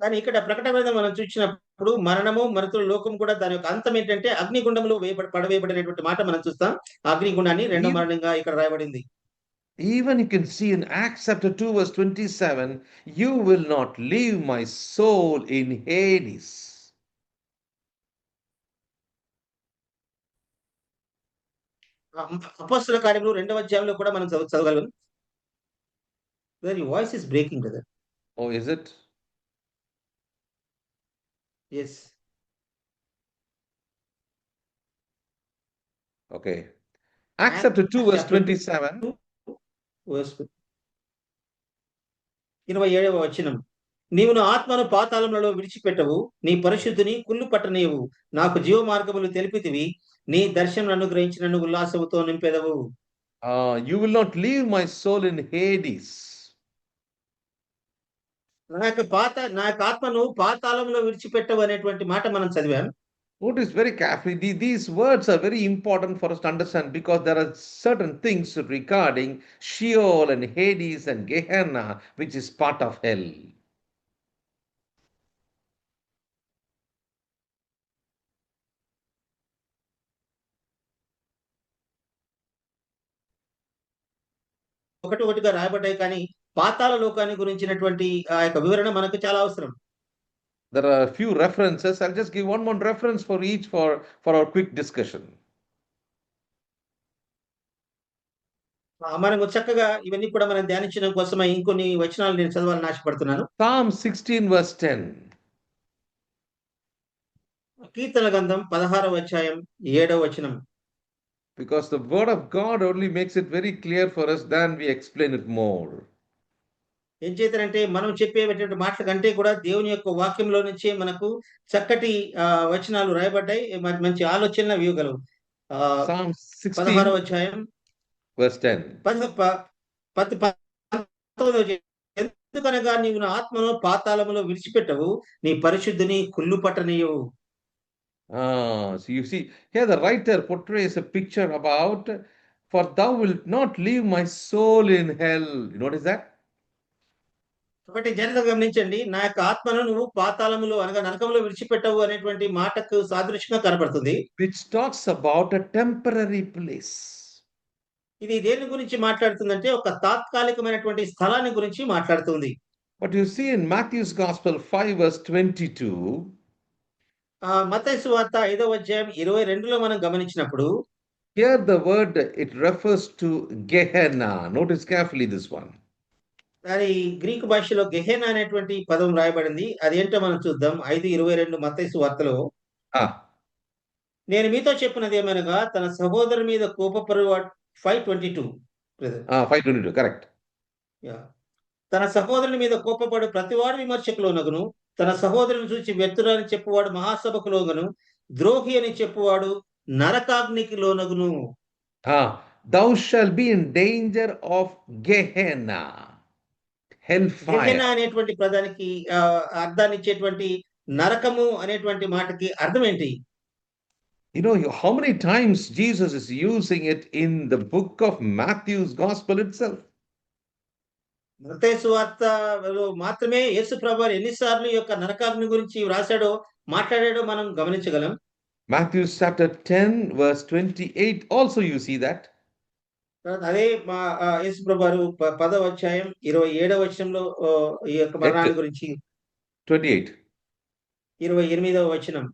కానీ ఇక్కడ ప్రకటన గ్రంథం మనం చూసినప్పుడు మరణము మృతుల లోకం కూడా దాని యొక్క అంతం ఏంటంటే అగ్నిగుండంలో పడవేయబడినటువంటి మాట మనం చూస్తాం. అగ్నిగుండాన్ని రెండవ మరణంగా ఇక్కడ రాయబడింది. Even you can see in Acts chapter 2, verse 27, you will not leave my soul in Hades. అపోస్తలుల కార్యములు 2వ అధ్యాయంలో కూడా మనం చదవగలం. Your voice is breaking, brother. Oh, is it? Yes. Okay. Acts chapter 2, verse 27. 27వ వచనం. నీవు నా ఆత్మను పాతాళములలో విడిచిపెట్టవు, నీ పరిశుద్ధిని కుళ్ళు పట్టనీయవు, నాకు జీవ మార్గములు తెలిపితివి, నీ దర్శనం అనుగ్రహించి నన్ను ఉల్లాసముతో నింపెదవు. You will not leave my soul in Hades. నా యొక్క ఆత్మను పాతాళంలో విడిచిపెట్టవు అనేటువంటి మాట మనం చదివాం. Notice very carefully, these words are very important for us to understand because there are certain things regarding Sheol and Hades and Gehenna, which is part of hell. ఒకటిగా రాయబడ్డాయి కానీ పాతాళ లోకాన్ని గురించినటువంటి ఆ యొక్క వివరణ మనకు చాలా అవసరం. There are a few references. I'll just give one more reference for each for our quick discussion. మనము చక్కగా ఇవన్నీ కూడా మనం ధ్యానించడం కోసమే ఇంకొన్ని వచనాలు నేను చదవాలని ఆశపడుతున్నాను. Psalm 16, verse 10. కీర్తన గ్రంథం 16వ అధ్యాయం 7వ వచనం. Because the word of God only makes it very clear for us, then we explain it more. ఏం చేతనంటే మనం చెప్పేటువంటి మాటల కంటే కూడా దేవుని యొక్క వాక్యంలో నుంచే మనకు చక్కటి వచనాలు రాయబడ్డాయి, మంచి ఆలోచనలు ఇవ్వగలవు. Psalm 16, 16వ అధ్యాయం verse 10. ఎందుకనగా నీవు నా ఆత్మను పాతాళములో విడిచిపెట్టవు, నీ పరిశుద్ధిని కుళ్ళు పట్టనీయవు. So you see, here the writer portrays a picture about, for thou wilt not leave my soul in hell. You notice that? కాబట్టి జాగ్రత్తగా గమనించండి. నా యొక్క ఆత్మను నువ్వు పాతాళములో అనగా నరకంలో విడిచిపెట్టవు అనేటువంటి మాటకు సాదృశ్యంగా కనబడుతుంది. Which talks about a temporary place. ఇది దేని గురించి మాట్లాడుతుందంటే ఒక తాత్కాలికమైనటువంటి స్థలాన్ని గురించి మాట్లాడుతుంది. But you see in Matthew's Gospel 5 verse 22, మత్తయి సువార్త 5వ అధ్యాయం 22లో మనం గమనించినప్పుడు here the word, it refers to Gehenna. Notice carefully this one. అది గ్రీకు భాషలో గెహెనా అనేటువంటి పదం రాయబడింది. అదేంటో మనం చూద్దాం. 5:22 మత్తయి సువార్తలో, Ah, నేను మీతో చెప్పినది ఏమనగా తన సహోదరుని మీద కోపపడువాడు 5:22 బ్రదర్. 522, correct. యాహ్! తన సహోదరుని మీద కోపపడు ప్రతివాడు విమర్శకు లోనగును, తన సహోదరుని చూచి వ్యర్థుడని చెప్పువాడు మహాసభకు లోనగును, ద్రోహి అని చెప్పువాడు నరకాగ్నికి లోనగును. Thou shalt be in danger of Gehenna, hellfire. గెహెనా అనేటువంటి పదానికి అర్థాన్ని ఇచ్చేటువంటి నరకము అనేటువంటి మాటకి అర్థం ఏంటి? You know how many times Jesus is using it in the book of Matthew's Gospel itself. మత్తయి సువార్తలో మాత్రమే యేసు ప్రభువారు ఎన్నిసార్లు ఈ యొక్క నరకాగ్ని గురించి మాట్లాడాడో మనం గమనించగలం. Matthew chapter 10 verse 28 also you see that. అదే యేసు ప్రభువారు 10వ అధ్యాయం 27వ వచనంలో ఈ యొక్క మరణాన్ని గురించి 28. 28వ వచనం,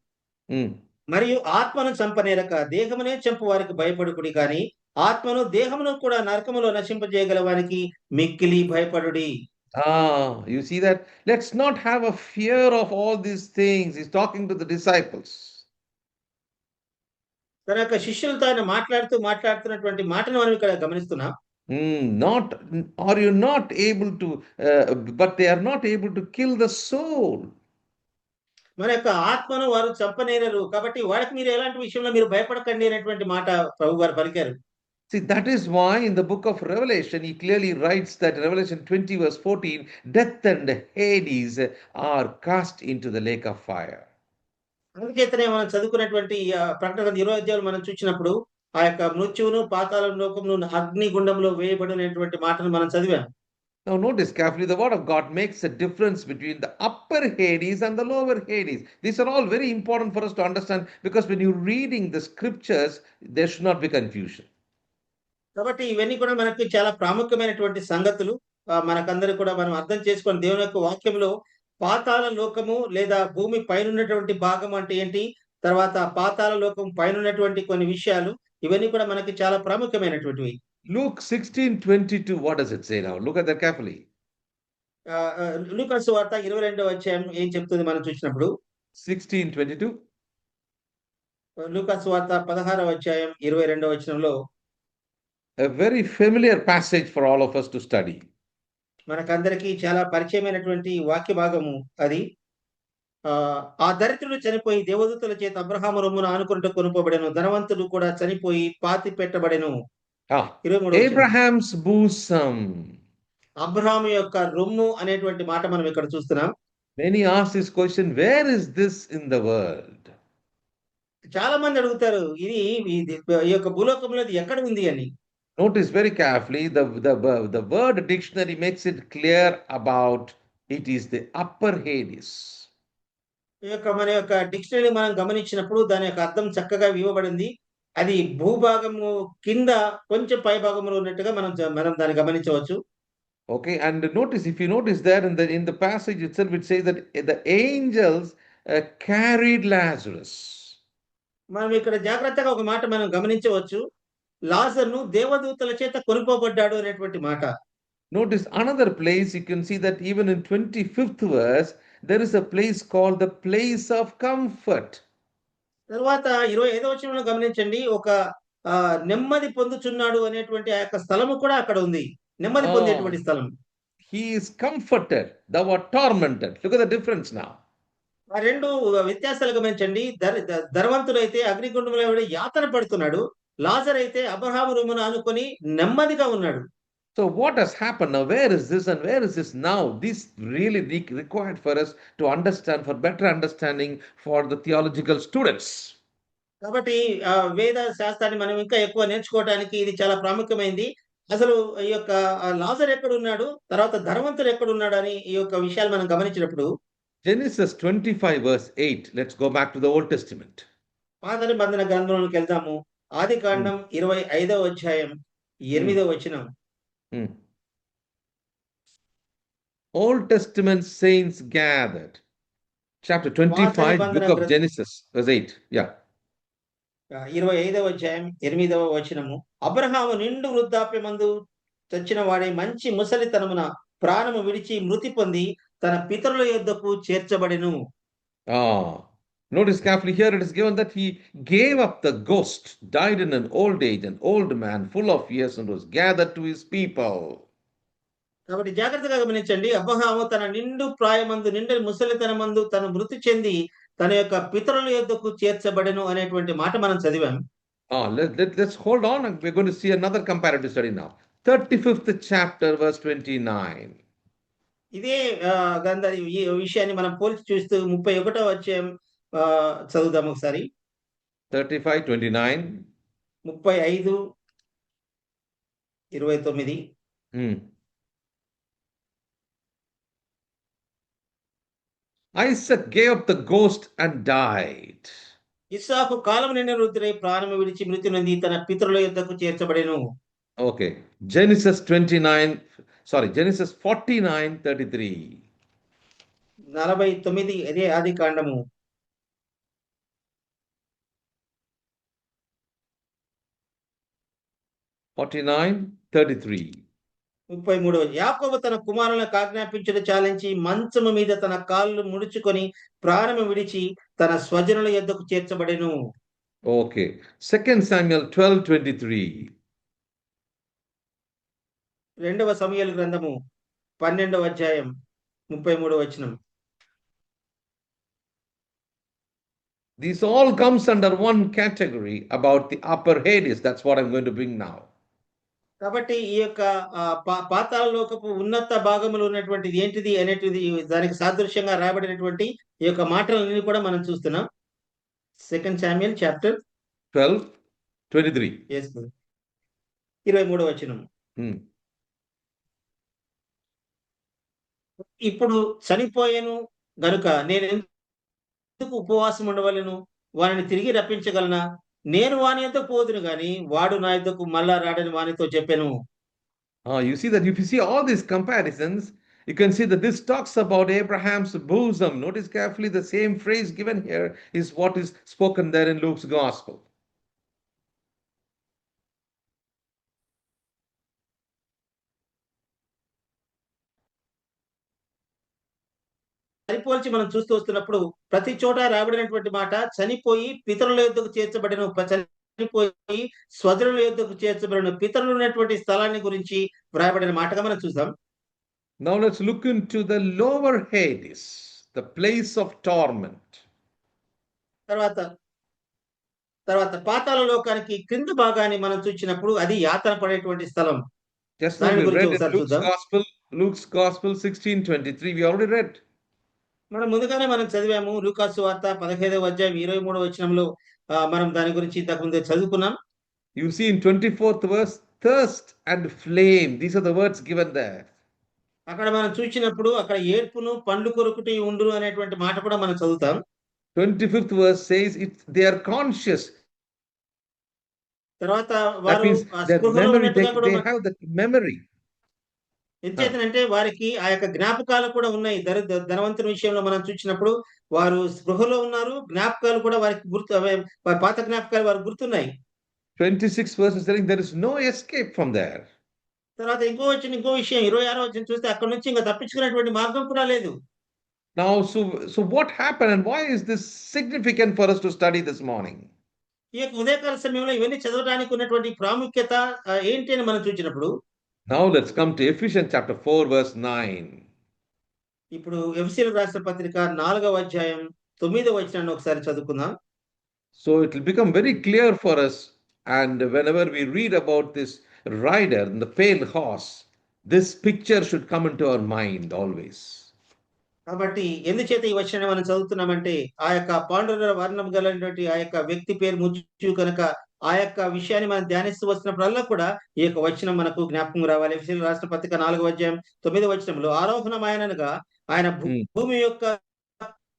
మరియు ఆత్మను చంపనేరక దేహమునే చంపు వారికి భయపడుకుడి గాని ఆత్మను దేహమును కూడా నరకములో నశింపజేయగల వానికి మిక్కిలి భయపడుడి. You see that? Let's not have a fear of all these things. He's talking to the disciples. తన యొక్క శిష్యులతో ఆయన మాట్లాడుతున్నటువంటి మాటను మనం ఇక్కడ గమనిస్తున్నాం. Not, are you not able to, but they are not able to kill the soul. మన యొక్క ఆత్మను వారు చంపనేరరు కాబట్టి వారికి మీరు ఎలాంటి విషయంలో మీరు భయపడకండి అనేటువంటి మాట ప్రభు వారు పలికారు. See, that is why in the book of Revelation, he clearly writes that in Revelation 20 verse 14, death and Hades are cast into the lake of fire. అందుచేతనే మనం చదువుకున్నటువంటి ప్రకటన 20వ అధ్యాయంలో మనం చూసినప్పుడు ఆ యొక్క మృత్యువును పాతాళ లోకమును అగ్ని గుండంలో వేయబడినటువంటి మాటను మనం చదివాం. Now notice carefully, the word of God makes a difference between the upper Hades and the lower Hades. These are all very important for us to understand, because when you're reading the scriptures, there should not be confusion. కాబట్టి ఇవన్నీ కూడా మనకి చాలా ప్రాముఖ్యమైనటువంటి సంగతులు. మనకందరూ కూడా మనం అర్థం చేసుకొని దేవుని యొక్క వాక్యంలో పాతాళ లోకము లేదా భూమి పైనున్నటువంటి భాగం అంటే ఏంటి, తర్వాత పాతాళ లోకం పైనున్నటువంటి కొన్ని విషయాలు, ఇవన్నీ కూడా మనకి చాలా ప్రాముఖ్యమైనటువంటివి. Luke 16:22, what does it say now? Look at that carefully. లూకా సువార్త 22వ అధ్యాయం ఏం చెప్తుంది మనం చూసినప్పుడు, 16:22. లూకా సువార్త 16వ అధ్యాయం 22వ వచనంలో, A very familiar passage for all of us to study. మనకందరికీ చాలా పరిచయమైనటువంటి వాక్య భాగము అది. ఆ దరిద్రుడు చనిపోయి దేవదూతల చేత అబ్రహాము రొమ్మున ఆనుకొనుట కొనుపబడెను, ధనవంతుడు కూడా చనిపోయి పాతి పెట్టబడెను. 23వ వచనం, Abraham's bosom. అబ్రహాము యొక్క రొమ్ము అనేటువంటి మాట మనం ఇక్కడ చూస్తున్నాం. Many ask this question, where is this in the world? చాలా మంది అడుగుతారు, ఇది ఈ యొక్క భూలోకంలో ఇది ఎక్కడ ఉంది అని. Notice very carefully, the word dictionary makes it clear about it is the upper Hades. ఈ యొక్క మన యొక్క డిక్షనరీ మనం గమనించినప్పుడు దాని యొక్క అర్థం చక్కగా ఇవ్వబడింది. అది భూభాగము కింద కొంచెం పై భాగంలో ఉన్నట్టుగా మనం దాన్ని గమనించవచ్చు. Okay, and notice, if you notice there in the passage itself, it says that the angels carried Lazarus. మనం ఇక్కడ జాగ్రత్తగా ఒక మాట మనం గమనించవచ్చు, లాజరును దేవదూతల చేత కొనుపోబడ్డాడు అనేటువంటి మాట. Notice another place, you can see that even in 25th verse, there is a place called the place of comfort. తర్వాత 25వ వచనంలో గమనించండి, ఒక నెమ్మది పొందుచున్నాడు అనేటువంటి ఆ యొక్క స్థలము కూడా అక్కడ ఉంది. నెమ్మది పొందేటువంటి స్థలం. He is comforted, thou art tormented. Look at the difference now. ఆ రెండు వ్యత్యాసాలు గమనించండి. ధనవంతుడైతే అగ్నిగుండంలో యాతన పడుతున్నాడు, లాజరు అయితే అబ్రహాము రొమ్మున ఆనుకొని నెమ్మదిగా ఉన్నాడు. So what has happened now? Where is this and where is this now? This really required for us to understand, for better understanding for the theological students. కాబట్టి వేద శాస్త్రాన్ని మనం ఇంకా ఎక్కువ నేర్చుకోవడానికి ఇది చాలా ప్రాముఖ్యమైంది. అసలు ఈ యొక్క లాజరు ఎక్కడున్నాడు? తర్వాత ధనవంతుడు ఎక్కడున్నాడని ఈ యొక్క విషయాలు మనం గమనించినప్పుడు Genesis 25 verse 8. Let's go back to the Old Testament. పాత నిబంధన గ్రంథంలోకి వెళ్దాము. ఆదికాండం 25వ అధ్యాయం 8వ వచనం. Old Testament saints gathered. Chapter 25, book of Genesis, verse 8. Yeah. 25వ అధ్యాయం 8వ వచనము. అబ్రహాము నిండు వృద్ధాప్యమందు చచ్చిన వాడే మంచి ముసలితనమున ప్రాణము విడిచి మృతి పొంది తన పితరుల యొద్దకు చేర్చబడెను. Notice carefully here, it is given that he gave up the ghost, died in an old age, an old man, full of years, and was gathered to his people. కాబట్టి జాగ్రత్తగా గమనించండి. అబ్రహాము తన నిండు ప్రాయమందు నిండు ముసలితనమందు తను మృతి చెంది తన యొక్క పితరుల యొద్దకు చేర్చబడెను అనేటువంటి మాట మనం చదివాం. Let's hold on, and we're going to see another comparative study now. 35th chapter, verse 29. ఇదే గ్రంథ ఈ విషయాన్ని మనం పోల్చి చూస్తూ 31వ అధ్యాయం చదువుదాం ఒకసారి. 35, 29. 35, 29. Isaac gave up the ghost and died. ఇస్సాకు కాలం నిండిన వృద్ధుడై ప్రాణము విడిచి మృతి నొంది తన పితరుల యొద్దకు చేర్చబడెను. Okay. Genesis 49:33. 49 అదే ఆదికాండము. 49:33. 33. యాకోబు తన కుమారులకు ఆజ్ఞాపించుట చాలించి మంచము మీద తన కాళ్ళు ముడుచుకొని ప్రాణము విడిచి తన స్వజనుల యొద్దకు చేర్చబడెను. Okay. 2 Samuel 12:23. 2వ సమూయేలు గ్రంథము 12వ అధ్యాయం 33వ వచనం. This all comes under one category about the upper Hades. That's what I'm going to bring now. కాబట్టి ఈ యొక్క పాతాళ లోకపు ఉన్నత భాగంలో ఉన్నటువంటిది ఏంటిది అనేటిది దానికి సాదృశ్యంగా రాయబడినటువంటి ఈ యొక్క మాటలన్నీ కూడా మనం చూస్తున్నాం. 2 Samuel chapter 12:23. 23వ వచనం. ఇప్పుడు చనిపోయాను గనుక నేను ఎందుకు ఉపవాసం ఉండవలెను? వారిని తిరిగి రప్పించగలనా? నేను వాని యొద్దకు పోదును గాని వాడు నా యొద్దకు మళ్ళా రాడని వానితో చెప్పాను. You see that if you see all these comparisons, you can see that this talks about Abraham's bosom. Notice carefully, the same phrase given here is what is spoken there in Luke's gospel. సరిపోల్చి మనం చూస్తూ వస్తున్నప్పుడు ప్రతి చోట రాబడినటువంటి మాట చనిపోయి పితరుల యొద్దకు చేర్చబడిన, చనిపోయి స్వజనుల యొద్దకు చేర్చబడిన, పితరులు ఉన్నటువంటి స్థలాన్ని గురించి వ్రాయబడిన మాటగా మనం చూద్దాం. Now let's look into the lower Hades, the place of torment. తర్వాత పాతాళ లోకానికి క్రింద భాగాన్ని మనం చూసినప్పుడు అది యాతన పడేటువంటి స్థలం. Just now we read in Luke's Gospel 16:23. We already read. మనం ముందుగానే మనం చదివాము. లూకాసు వార్త 15వ అధ్యాయం 23వ వచనంలో మనం దాని గురించి ఇంతకుముందే చదువుకున్నాం. You see in 24th verse, thirst and flame. These are the words given there. అక్కడ మనం చూసినప్పుడు అక్కడ ఏర్పును పండ్లు కొరుకుటి ఉండు అనేటువంటి మాట కూడా మనం చదువుతాం. 25th verse says they are conscious. తర్వాత That means their memory, they have the memory. ఎంచేతనంటే వారికి ఆ యొక్క జ్ఞాపకాలు కూడా ఉన్నాయి. ధనవంతుని విషయంలో మనం చూసినప్పుడు వారు స్పృహలో ఉన్నారు, జ్ఞాపకాలు కూడా వారికి పాత జ్ఞాపకాలు వారికి గుర్తున్నాయి. 26th verse is telling there is no escape from there. తర్వాత ఇంకో విషయం 26వ వచనం చూస్తే అక్కడ నుంచి ఇంకా తప్పించుకునేటువంటి మార్గం కూడా లేదు. Now so what happened and why is this significant for us to study this morning? ఈ యొక్క ఉదయకాల సమయంలో ఇవన్నీ చదవడానికి ఉన్నటువంటి ప్రాముఖ్యత ఏంటి అని మనం చూసినప్పుడు now let's come to Ephesians chapter 4 verse 9. ఇప్పుడు ఎఫెసీయులకు రాసిన పత్రిక 4వ అధ్యాయం 9వ వచనాన్ని ఒకసారి చదువుకుందాం. So it will become very clear for us, and whenever we read about this rider and the pale horse, this picture should come into our mind always. కాబట్టి ఎందుచేత ఈ వచనాన్ని మనం చదువుతున్నామంటే, ఆ యొక్క పాండుర వర్ణం గలటువంటి ఆ యొక్క వ్యక్తి పేరు ముచ్చు కనుక, ఆ యొక్క విషయాన్ని మనం ధ్యానిస్తూ వస్తున్నప్పుడల్లా కూడా ఈ యొక్క వచనం మనకు జ్ఞాపకం రావాలి. ఎఫెసీయుల రాసిన పత్రిక 4వ అధ్యాయం 9వ వచనంలో ఆరోహణమాయనగా ఆయన Hmm. భూమి యొక్క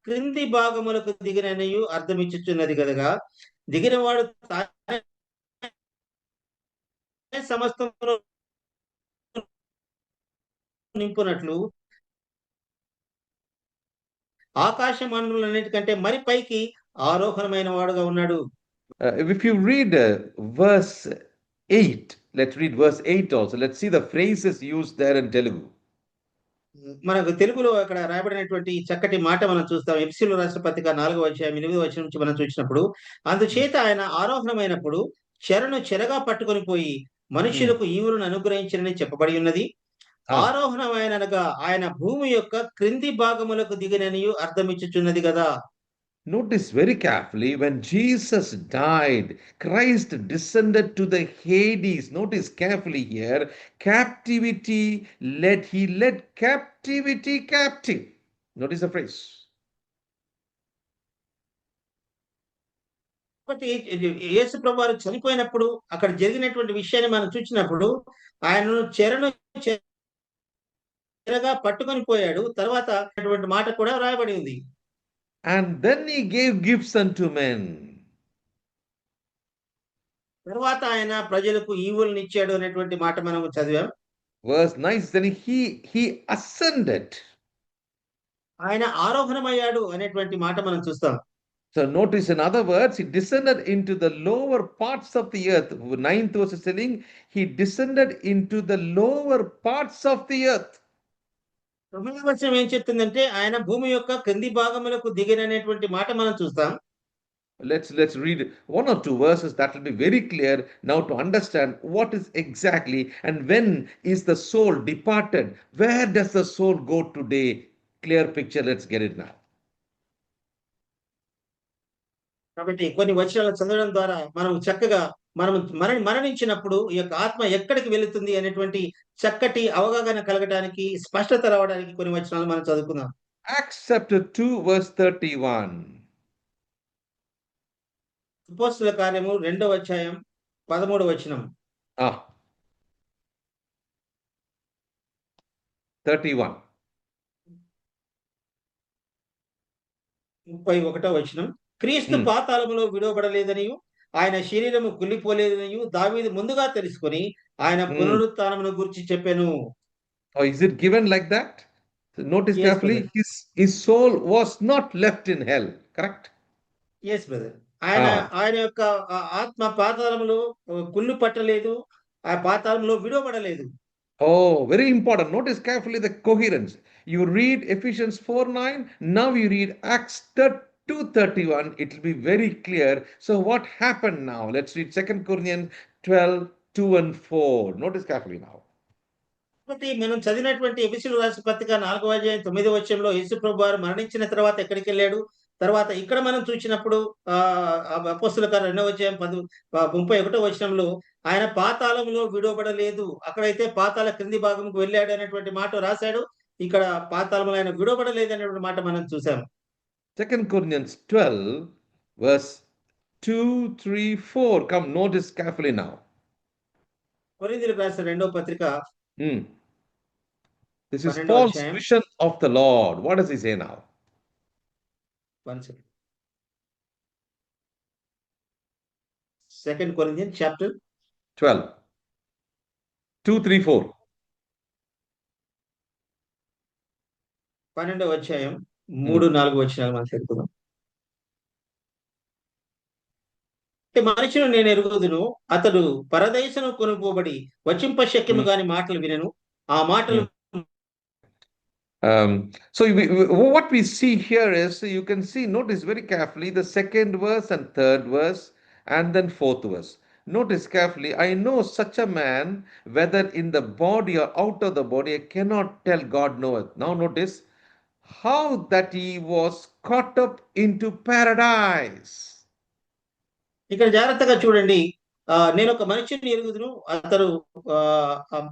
క్రింది భాగములకు దిగిననియు అర్థమిచ్చుచున్నది గదగా, దిగినవాడు తానే సమస్తమును నింపునట్లు ఆకాశ మండలన్నిటికంటే మరి పైకి ఆరోహణమైన వాడుగా ఉన్నాడు. If you read verse 8, let's read verse 8 also. Let's see the phrases used there in Telugu. మనకు తెలుగులో అక్కడ రాయబడినటువంటి చక్కటి మాట మనం చూస్తాం. ఎఫెసీయుల రాసిన పత్రిక 4వ అధ్యాయం 8వ వచనం నుంచి మనం చూసినప్పుడు, అందుచేత ఆయన ఆరోహణమైనప్పుడు చెరను చెరగా పట్టుకొని పోయి మనుష్యులకు ఈవులను అనుగ్రహించినని చెప్పబడి ఉన్నది. Ah. ఆరోహణమైనగా ఆయన భూమి యొక్క క్రింది భాగములకు దిగిననియు అర్థమిచ్చుచున్నది కదా. Notice very carefully, when Jesus died, Christ descended to the Hades. Notice carefully here, captivity led, he led captivity captive. Notice the phrase. కాబట్టి యేసు ప్రభువారు చనిపోయినప్పుడు అక్కడ జరిగినటువంటి విషయాన్ని మనం చూసినప్పుడు, ఆయనను చెరను చెరగా పట్టుకొని పోయాడు. తర్వాత అటువంటి మాట కూడా రాయబడి ఉంది. And then he gave gifts unto men. తర్వాత ఆయన ప్రజలకు ఈవులను ఇచ్చాడు అనేటువంటి మాట మనం చదివాం. Verse 9, then he ascended. ఆయన ఆరోహణమయ్యాడు అనేటువంటి మాట మనం చూస్తాం. So notice, in other words, he descended into the lower parts of the earth. 9th verse is telling he descended into the lower parts of the earth. 9వ వచనం ఏం చెప్తుందంటే, ఆయన భూమి యొక్క క్రింది భాగములకు దిగిననేటువంటి మాట మనం చూస్తాం. Let's read one or two verses that will be very clear now to understand what is exactly and when is the soul departed. Where does the soul go today? Clear picture. Let's get it now. కాబట్టి కొన్ని వచనాలు చదవడం ద్వారా మనం చక్కగా మనం మరణించినప్పుడు ఈ యొక్క ఆత్మ ఎక్కడికి వెళుతుంది అనేటువంటి చక్కటి అవగాహన కలగడానికి, స్పష్టత రావడానికి కొన్ని వచనాలు మనం చదువుకుందాం. Acts chapter 2 verse 31. అపోస్తలుల కార్యము 2వ అధ్యాయం 13వ వచనం. 31. 31వ వచనం. క్రీస్తు పాతాళములో విడువబడలేదనియు ఆయన శరీరము కుళ్ళిపోలేదనియు దావీదు ముందుగా తెలుసుకొని ఆయన పునరుత్థానమును గురించి చెప్పెను. Oh, is it given like that? So notice Yes, carefully, brother. his soul was not left in hell, correct? Yes brother. ఆయన యొక్క ఆత్మ పాతాళములో కుళ్ళు పట్టలేదు, ఆ పాతాళంలో విడువబడలేదు. Oh, very important. Notice carefully the coherence. You read Ephesians 4:9, now you read Acts 2:31, it will be very clear. So what happened now? Let's read 2 Corinthians 12:2 and 4. Notice carefully now. కాబట్టి మనం చదివినటువంటి ఎఫెసీయుల రాసిన పత్రిక 4వ అధ్యాయం 9వ వచనంలో యేసు ప్రభువారు మరణించిన తర్వాత ఎక్కడికి వెళ్ళాడు, తర్వాత ఇక్కడ మనం చూసినప్పుడు అపోస్తలుల కార్యం 2వ అధ్యాయం 31వ వచనంలో ఆయన పాతాళంలో విడువబడలేదు, అక్కడైతే పాతాళ క్రింది భాగంకు వెళ్ళాడు అనేటువంటి మాట రాశాడు. ఇక్కడ పాతాళంలో ఆయన విడువబడలేదు అనేటువంటి మాట మనం చూసాం. 2 Corinthians 12 verse 2, 3, 4. Come, notice carefully now. కొరింథీయులకు రాసిన 2వ పత్రిక This is 12వ Paul's అధ్యాయం. vision of the Lord. What does he say now? 2 Corinthians chapter 12. 2, 3, 4. 12వ అధ్యాయం 3, 4 వచనాలు మనం చదువుకుందాం. మనుషులు నేను ఎరుగుదును, అతడు పరదేశను కొనుక్కోబడి వచ్చింప శక్యము గాని మాటలు వినను, ఆ మాటలు. So what we see here is, you can see, notice very carefully the second verse and third verse and then fourth verse. Notice carefully, I know such a man, whether in the body or out of the body, I cannot tell, God knoweth. Now notice how that he was caught up into paradise. ఇక్కడ జాగ్రత్తగా చూడండి, నేను ఒక మనిషిని ఎరుగుదును, అతడు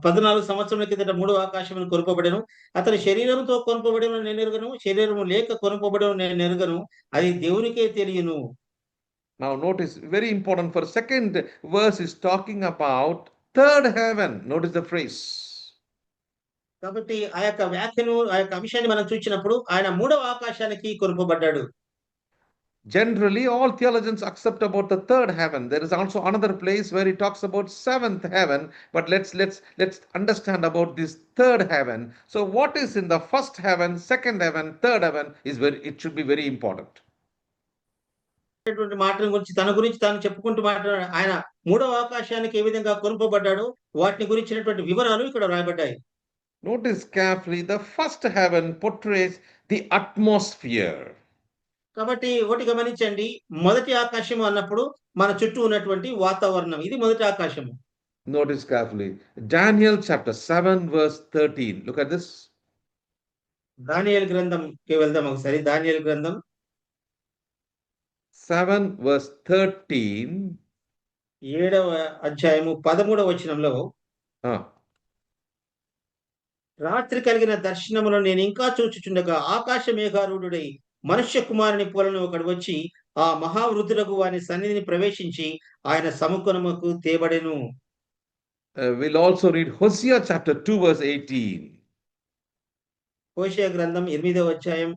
14 సంవత్సరముల కిందట మూడవ ఆకాశమును కొనుపబడెను, అతని శరీరంతో కొనుపబడెను నేను ఎరుగను, శరీరము లేక కొనుపబడెను నేను ఎరుగను, అది దేవునికే తెలియను. Now notice, very important, for second verse is talking about third heaven. Notice the phrase. కాబట్టి ఆ యొక్క వ్యాఖ్యను, ఆ యొక్క అంశాన్ని మనం చూచినప్పుడు ఆయన మూడవ ఆకాశానికి కొనుపబడ్డాడు. Generally, all theologians accept about the third heaven. There is also another place where he talks about seventh heaven. But let's understand about this third heaven. So, what is in the first heaven, second heaven, third heaven is it should be very important. మాటల గురించి తన గురించి తాను చెప్పుకుంటూ మాట్లాడాడు. ఆయన మూడవ ఆకాశానికి ఏ విధంగా కొనుపబడ్డాడు, వాటిని గురించినటువంటి వివరాలు ఇక్కడ రాయబడ్డాయి. Notice carefully, the first heaven portrays the atmosphere. కాబట్టి ఒకటి గమనించండి, మొదటి ఆకాశము అన్నప్పుడు మన చుట్టూ ఉన్నటువంటి వాతావరణం, ఇది మొదటి ఆకాశము. Notice carefully, Daniel chapter 7 verse 13. Look at this. దానియేలు గ్రంథంకి వెళ్దాం ఒకసారి. దానియేలు గ్రంథం 7 verse 13. 7వ అధ్యాయము 13వ వచనంలో, రాత్రి కలిగిన దర్శనములో నేను ఇంకా చూచుచుండగా ఆకాశ మేఘారూఢుడై మనుష్య కుమారుని పోలను ఒకడు వచ్చి ఆ మహావృద్ధులకు వాని సన్నిధిని ప్రవేశించి ఆయన సముఖమునకు తేబడెను. We'll also read Hosea chapter 2 verse 18. హోషేయ గ్రంథం 8వ అధ్యాయం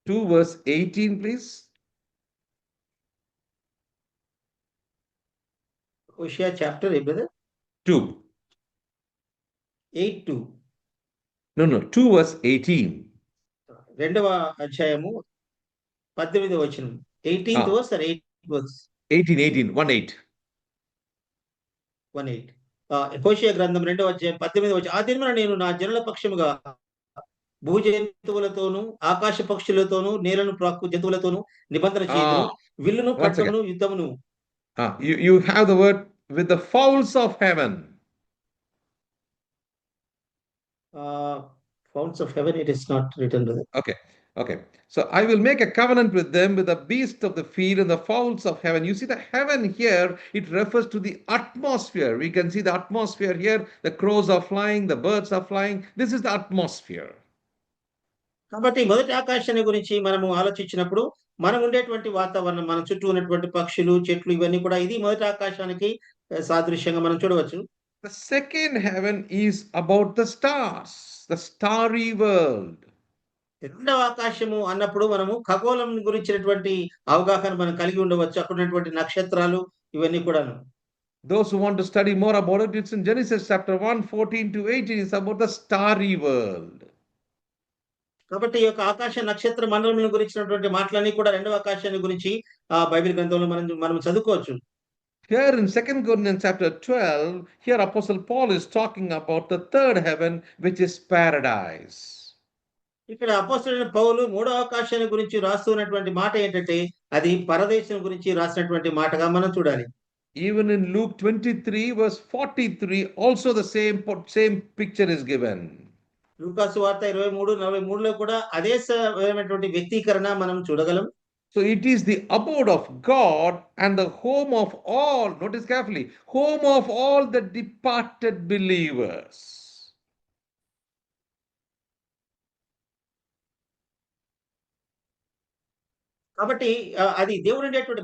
2 verse 18, please. హోషేయ chapter 2. 8:2. No, 2 verse 18. 2వ అధ్యాయము 18వ వచనం. 18th verse or 8th verse? 18, 18. 1:8. హోషేయ గ్రంథం 2వ అధ్యాయం 18వ వచనం. ఆ దినమున నేను నా జనుల పక్షముగా భూజంతువులతోనూ ఆకాశ పక్షులతోనూ నేలను ప్రాకు జంతువులతోనూ నిబంధన చేయుదును, విల్లును ఖడ్గమును యుద్ధమును. You have the word with the fowls of heaven. Fowls of heaven, it is not written, brother. Okay. So I will make a covenant with them, with the beast of the field and the fowls of heaven. You see the heaven here, it refers to the atmosphere. We can see the atmosphere here. The crows are flying, the birds are flying. This is the atmosphere. కాబట్టి మొదటి ఆకాశాన్ని గురించి మనము ఆలోచించినప్పుడు మనం ఉండేటువంటి వాతావరణం, మన చుట్టూ ఉన్నటువంటి పక్షులు, చెట్లు, ఇవన్నీ కూడా ఇది మొదటి ఆకాశానికి సాదృశ్యంగా మనం చూడవచ్చు. The second heaven is about the stars, the starry world. రెండవ ఆకాశము అన్నప్పుడు మనము ఖగోళం గురించినటువంటి అవగాహన మనం కలిగి ఉండవచ్చు. అక్కడ ఉన్నటువంటి నక్షత్రాలు ఇవన్నీ కూడాను. Those who want to study more about it, it's in Genesis chapter 1:14 to 18. It's about the starry world. కాబట్టి ఈ యొక్క ఆకాశ నక్షత్ర మండలం గురించినటువంటి మాటలన్నీ కూడా రెండవ ఆకాశాన్ని గురించి బైబిల్ గ్రంథంలో మనం చదువుకోవచ్చు. Here in 2 Corinthians chapter 12, here Apostle Paul is talking about the third heaven, which is paradise. ఇక్కడ అపోస్తలుడైన పౌలు మూడవ ఆకాశాన్ని గురించి రాస్తున్నటువంటి మాట ఏంటంటే అది పరదేశం గురించి రాసినటువంటి మాటగా మనం చూడాలి. Even in Luke 23 verse 43, also the same picture is given. లూకాసు వార్త 23:43లో కూడా అదే విధమైనటువంటి వ్యక్తీకరణ మనం చూడగలం. So it is the abode of God and the home of all, notice carefully, home of all the departed believers. కాబట్టి అది దేవుడు ఉండేటువంటి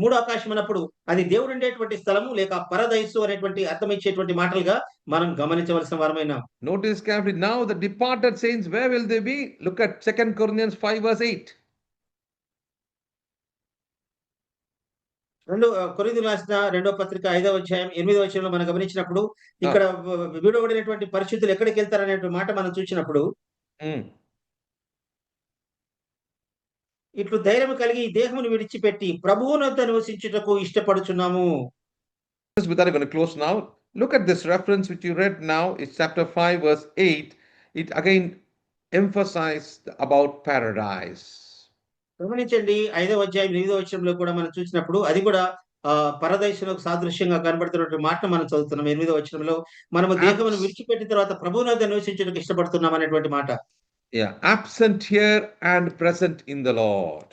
మూడో ఆకాశం అన్నప్పుడు అది దేవుడు ఉండేటువంటి స్థలము లేక పరదైసు అనేటువంటి అర్థం ఇచ్చేటువంటి మాటలుగా మనం గమనించవలసిన వారమైన. Notice carefully, now the departed saints, where will they be? Look at 2 Corinthians 5 verse 8. కొరింథీయులకు రాసిన 2వ పత్రిక 5వ అధ్యాయం 8వ వచనంలో మనం గమనించినప్పుడు ఇక్కడ విడవబడినటువంటి పరిశుద్ధులు ఎక్కడికి వెళ్తారనేటువంటి మాట మనం చూసినప్పుడు ఇట్లు ధైర్యం కలిగి దేహమును విడిచిపెట్టి ప్రభువునొద్ద నివసించుటకు ఇష్టపడుచున్నాము. We are going to close now. Look at this reference which you read now. It's chapter 5 verse 8. It again emphasized about paradise. గమనించండి, 5వ అధ్యాయం 8వ వచనంలో కూడా మనం చూసినప్పుడు అది కూడా పరదేశులకు సాదృశ్యంగా కనబడుతున్నటువంటి మాటను మనం చదువుతున్నాం. 8వ వచనంలో మనము దేహమును Abs- విడిచిపెట్టిన తర్వాత ప్రభువునొద్ద నివసించుటకు ఇష్టపడుతున్నాం అనేటువంటి మాట. yeah, absent here and present in the Lord.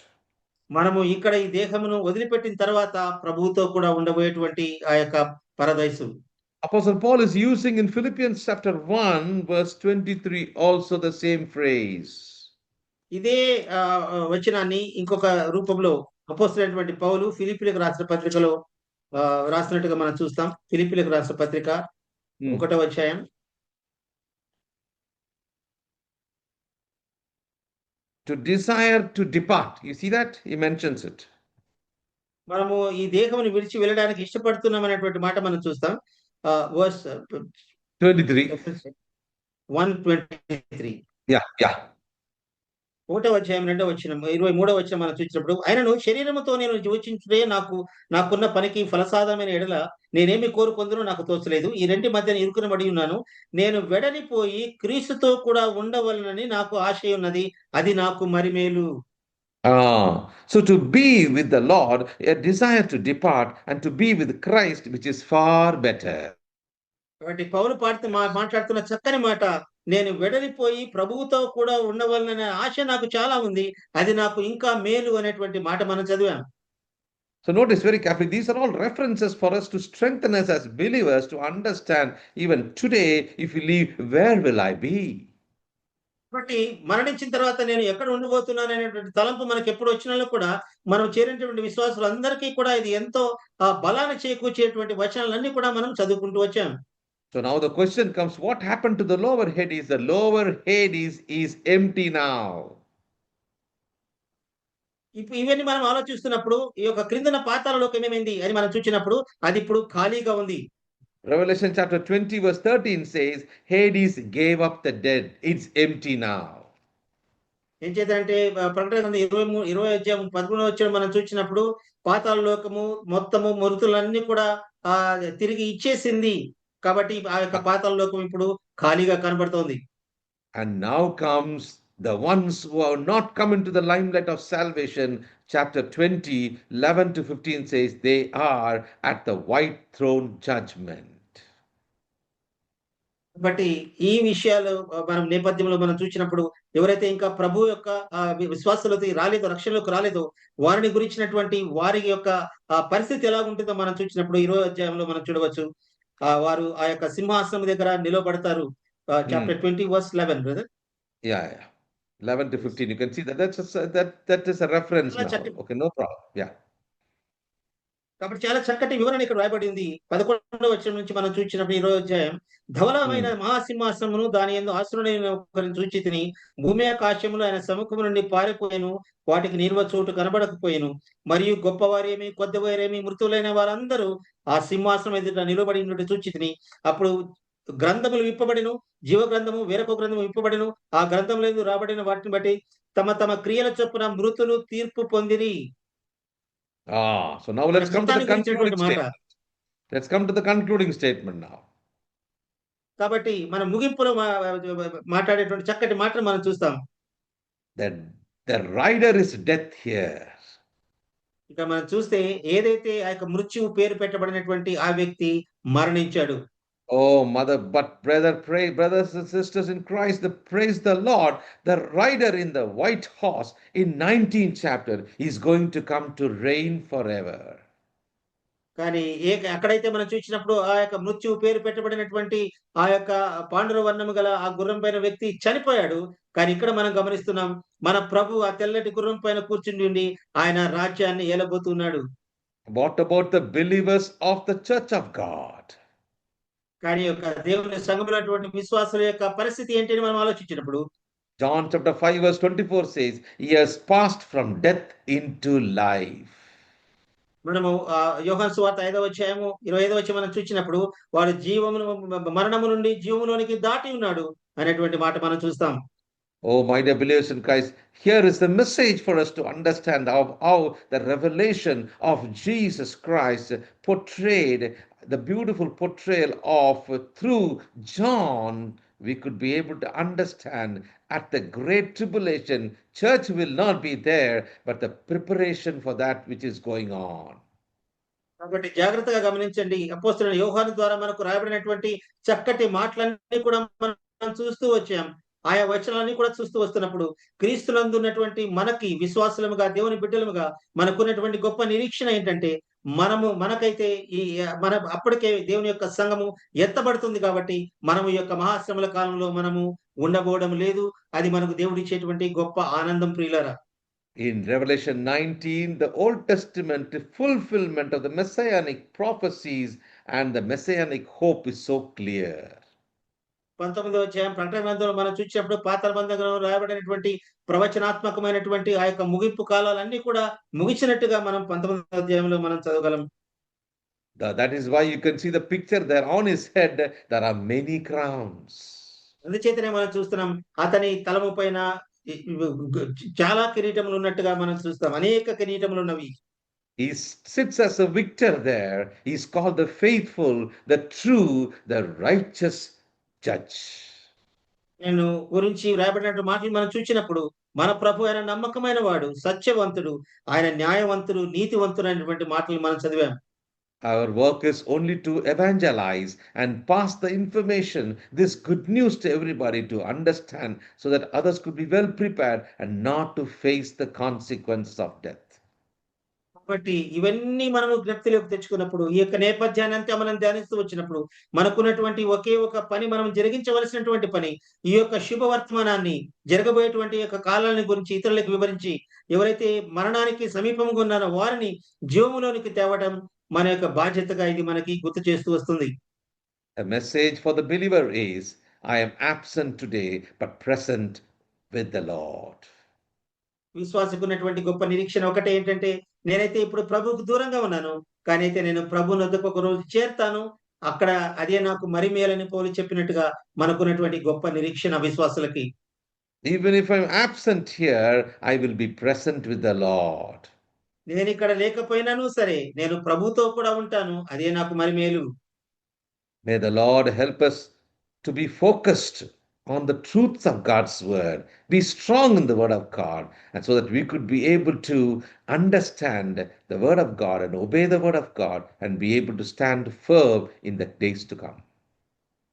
మనము ఇక్కడ ఈ దేహమును వదిలిపెట్టిన తర్వాత ప్రభువుతో కూడా ఉండబోయేటువంటి ఆ యొక్క పరదైసు. Apostle Paul is using in Philippians chapter 1, verse 23, also the same phrase. ఇదే వచనాన్ని ఇంకొక రూపంలో అపోస్తలుడైనటువంటి పౌలు ఫిలిప్పీలకు రాసిన పత్రికలో రాసినట్టుగా మనం చూస్తాం. ఫిలిప్పీలకు రాసిన పత్రిక 1వ అధ్యాయం To desire to depart. You see that? He mentions it. మనము ఈ దేహమును విడిచి వెళ్ళడానికి ఇష్టపడుతున్నాం అనేటువంటి మాట మనం చూస్తాం. వర్స్ 23. 1:23. Yeah. 1వ అధ్యాయం 2వ వచనం 23వ వచనం మనం చూసినప్పుడు, ఆయనను శరీరముతో నేను యోచించుటే నాకున్న పనికి ఫలసాధమైన ఎడల నేనేమి కోరుకొందునో నాకు తోచలేదు. ఈ రెంటి మధ్యన ఇరుకునబడి ఉన్నాను. నేను వెడలిపోయి క్రీస్తుతో కూడా ఉండవలనని నాకు ఆశయున్నది. అది నాకు మరి మేలు. So to be with the Lord, a desire to depart, and to be with Christ, which is far better. కాబట్టి పౌలు మాట్లాడుతున్న చక్కని మాట, నేను వెడలిపోయి ప్రభువుతో కూడా ఉండవలననే ఆశ నాకు చాలా ఉంది. అది నాకు ఇంకా మేలు అనేటువంటి మాట మనం చదివాం. So notice very carefully, these are all references for us to strengthen us as believers to understand even today, if we leave, where will I be? కాబట్టి మరణించిన తర్వాత నేను ఎక్కడ ఉండబోతున్నాను అనేటువంటి తలంపు మనకి ఎప్పుడు వచ్చినా కూడా మనం చేరినటువంటి విశ్వాసులందరికీ కూడా ఇది ఎంతో బలాన్ని చేకూర్చేటువంటి వచనాలన్నీ కూడా మనం చదువుకుంటూ వచ్చాం. So now the question comes, what happened to the lower Hades? The lower Hades is empty now. ఇవన్నీ మనం ఆలోచిస్తున్నప్పుడు ఈ యొక్క క్రిందన పాతాళలోకం ఏమైంది అని మనం చూసినప్పుడు అది ఇప్పుడు ఖాళీగా ఉంది. Revelation chapter 20 verse 13 says, Hades gave up the dead. It's empty now. ఏం చేద్దంటే ప్రకటన గ్రంథం 20 అధ్యాయం 13వ వచనం మనం చూసినప్పుడు పాతాళ లోకము మొత్తము మృతులన్నీ కూడా తిరిగి ఇచ్చేసింది. కాబట్టి ఆ యొక్క పాతాళ లోకం ఇప్పుడు ఖాళీగా కనబడుతోంది. And now comes the ones who have not come into the limelight of salvation. Chapter 20, 11 to 15 says they are at the white throne judgment. కాబట్టి ఈ విషయాలు మనం నేపథ్యంలో మనం చూసినప్పుడు ఎవరైతే ఇంకా ప్రభు యొక్క విశ్వాసంలోకి రాలేదో, రక్షణలోకి రాలేదో వారిని గురించినటువంటి వారి యొక్క పరిస్థితి ఎలా ఉంటుందో మనం చూసినప్పుడు 20వ అధ్యాయంలో మనం చూడవచ్చు. వారు ఆ యొక్క సింహాసనం దగ్గర నిలబడతారు. Chapter 20 verse 11, brother. Yeah. 11 to 15. You can see that is a reference now. Okay, no problem. Yeah. కాబట్టి చాలా చక్కటి వివరణ ఇక్కడ రాయబడింది. 11వ వచనం నుంచి మనం చూసినప్పుడు 20వ అధ్యాయం, ధవలమైన మహాసింహాసనమును దాని యందు ఆసీనుడైన ఒకరిని చూచితిని. భూమి ఆకాశములు ఆయన సముఖము నుండి పారిపోయెను. వాటికి నిల్వ చోటు కనబడకపోయెను. మరియు గొప్పవారేమి కొద్దివారేమి మృతులైన వారందరూ ఆ సింహాసనం ఎదుట నిలబడి ఉన్నట్టు చూచితిని. అప్పుడు గ్రంథములు విప్పబడిను. జీవ గ్రంథము వేరొక గ్రంథము విప్పబడిను. ఆ గ్రంథములందు రాబడిన వాటిని బట్టి తమ తమ క్రియల చొప్పున మృతులు తీర్పు పొందిరి. So now let's come to the concluding statement. Let's come to the concluding statement now. కాబట్టి మనం ముగింపులో మాట్లాడేటువంటి చక్కటి మాటను మనం చూస్తాం. That the rider is death here. ఇక మనం చూస్తే ఏదైతే ఆ యొక్క మృత్యువు పేరు పెట్టబడినటువంటి ఆ వ్యక్తి మరణించాడు. Oh, mother, but brothers and sisters in Christ, praise the Lord. The rider in the white horse in 19th chapter is going to come to reign forever. కానీ అక్కడైతే మనం చూసినప్పుడు ఆ యొక్క మృత్యువు పేరు పెట్టబడినటువంటి ఆ యొక్క పాండుర వర్ణము గల ఆ గుర్రం పైన వ్యక్తి చనిపోయాడు. కానీ ఇక్కడ మనం గమనిస్తున్నాం, మన ప్రభు ఆ తెల్లటి గుర్రం పైన కూర్చుని ఉండి ఆయన రాజ్యాన్ని ఏలబోతున్నాడు. What about the believers of the church of God? కానీ యొక్క దేవుని సంఘములైనటువంటి విశ్వాసుల యొక్క పరిస్థితి ఏంటి అని మనం ఆలోచించినప్పుడు John chapter 5 verse 24 says, he has passed from death into life. మనము యోహాను సువార్త 5వ అధ్యాయము 25వ వచనం మనం చూసినప్పుడు వాడు మరణము నుండి జీవములోనికి దాటి ఉన్నాడు అనేటువంటి మాట మనం చూస్తాం. Oh, my dear believers in Christ, here is the message for us to understand how the revelation of Jesus Christ portrayed, the beautiful portrayal of through John, we could be able to understand at the great tribulation, church will not be there, but the preparation for that which is going on. కాబట్టి జాగ్రత్తగా గమనించండి. అపోస్తలుడైన యోహాను ద్వారా మనకు రాయబడినటువంటి చక్కటి మాటలన్నీ కూడా మనం చూస్తూ వచ్చాం. ఆయా వచనాలన్నీ కూడా చూస్తూ వస్తున్నప్పుడు క్రీస్తునందు ఉన్నటువంటి మనకి విశ్వాసులముగా, దేవుని బిడ్డలముగా మనకున్నటువంటి గొప్ప నిరీక్షణ ఏంటంటే మనకైతే మన అప్పటికే దేవుని యొక్క సంఘము ఎత్తబడుతుంది కాబట్టి మనము ఈ యొక్క మహాశ్రమల కాలంలో మనము ఉండబోవడం లేదు. అది మనకు దేవుడిచ్చేటువంటి గొప్ప ఆనందం ప్రియులారా. In Revelation 19, the Old Testament fulfillment of the messianic prophecies and the messianic hope is so clear. 19వ అధ్యాయం ప్రకటన గ్రంథంలో మనం చూసినప్పుడు పాత నిబంధనలో రాయబడినటువంటి ప్రవచనాత్మకమైనటువంటి ఆ యొక్క ముగింపు కాలాలన్నీ కూడా ముగిసినట్టుగా మనం 19వ అధ్యాయంలో మనం చదవగలం. That is why you can see the picture there. On his head there are many crowns. అందుచేతనే మనం చూస్తున్నాం అతని తలము పైన చాలా కిరీటములు ఉన్నట్టుగా మనం చూస్తాం. అనేక కిరీటములు ఉన్నవి. He sits as a victor there. He's called the faithful, the true, the righteous judge. నేను గురించి రాయబడినటువంటి మాటలు మనం చూసినప్పుడు మన ప్రభు ఆయన నమ్మకమైన వాడు, సత్యవంతుడు, ఆయన న్యాయవంతుడు, నీతివంతుడు అనేటువంటి మాటలు మనం చదివాం. Our work is only to evangelize and pass the information, this good news to everybody to understand so that others could be well prepared and not to face the consequences of death. కాబట్టి ఇవన్నీ మనము జ్ఞప్తిలోకి తెచ్చుకున్నప్పుడు ఈ యొక్క నేపథ్యాన్ని అంతా మనం ధ్యానిస్తూ వచ్చినప్పుడు మనకున్నటువంటి ఒకే ఒక పని, మనం జరిగించవలసినటువంటి పని, ఈ యొక్క శుభవర్తమానాన్ని, జరగబోయేటువంటి యొక్క కాలాన్ని గురించి ఇతరులకు వివరించి ఎవరైతే మరణానికి సమీపంగా ఉన్నారో వారిని జీవములోనికి తేవడం మన యొక్క బాధ్యతగా ఇది మనకి గుర్తు చేస్తూ వస్తుంది. A message for the believer is, I am absent today but present with the Lord. విశ్వాసకున్నటువంటి గొప్ప నిరీక్షణ ఒకటే ఏంటంటే, నేనైతే ఇప్పుడు ప్రభువుకు దూరంగా ఉన్నాను, కానీ అయితే నేను ప్రభువుని వద్దకు ఒక రోజు చేరుతాను, అక్కడ అదే నాకు మరి మేలని పౌలు చెప్పినట్టుగా మనకున్నటువంటి గొప్ప నిరీక్షణ విశ్వాసులకి. Even if I'm absent here, I will be present with the Lord. నేను ఇక్కడ లేకపోయినాను సరే, నేను ప్రభువుతో కూడా ఉంటాను, అదే నాకు మరి మేలు. May the Lord help us to be focused on the truths of God's word, be strong in the word of God, and so that we could be able to understand the word of God and obey the word of God and be able to stand firm in the days to come.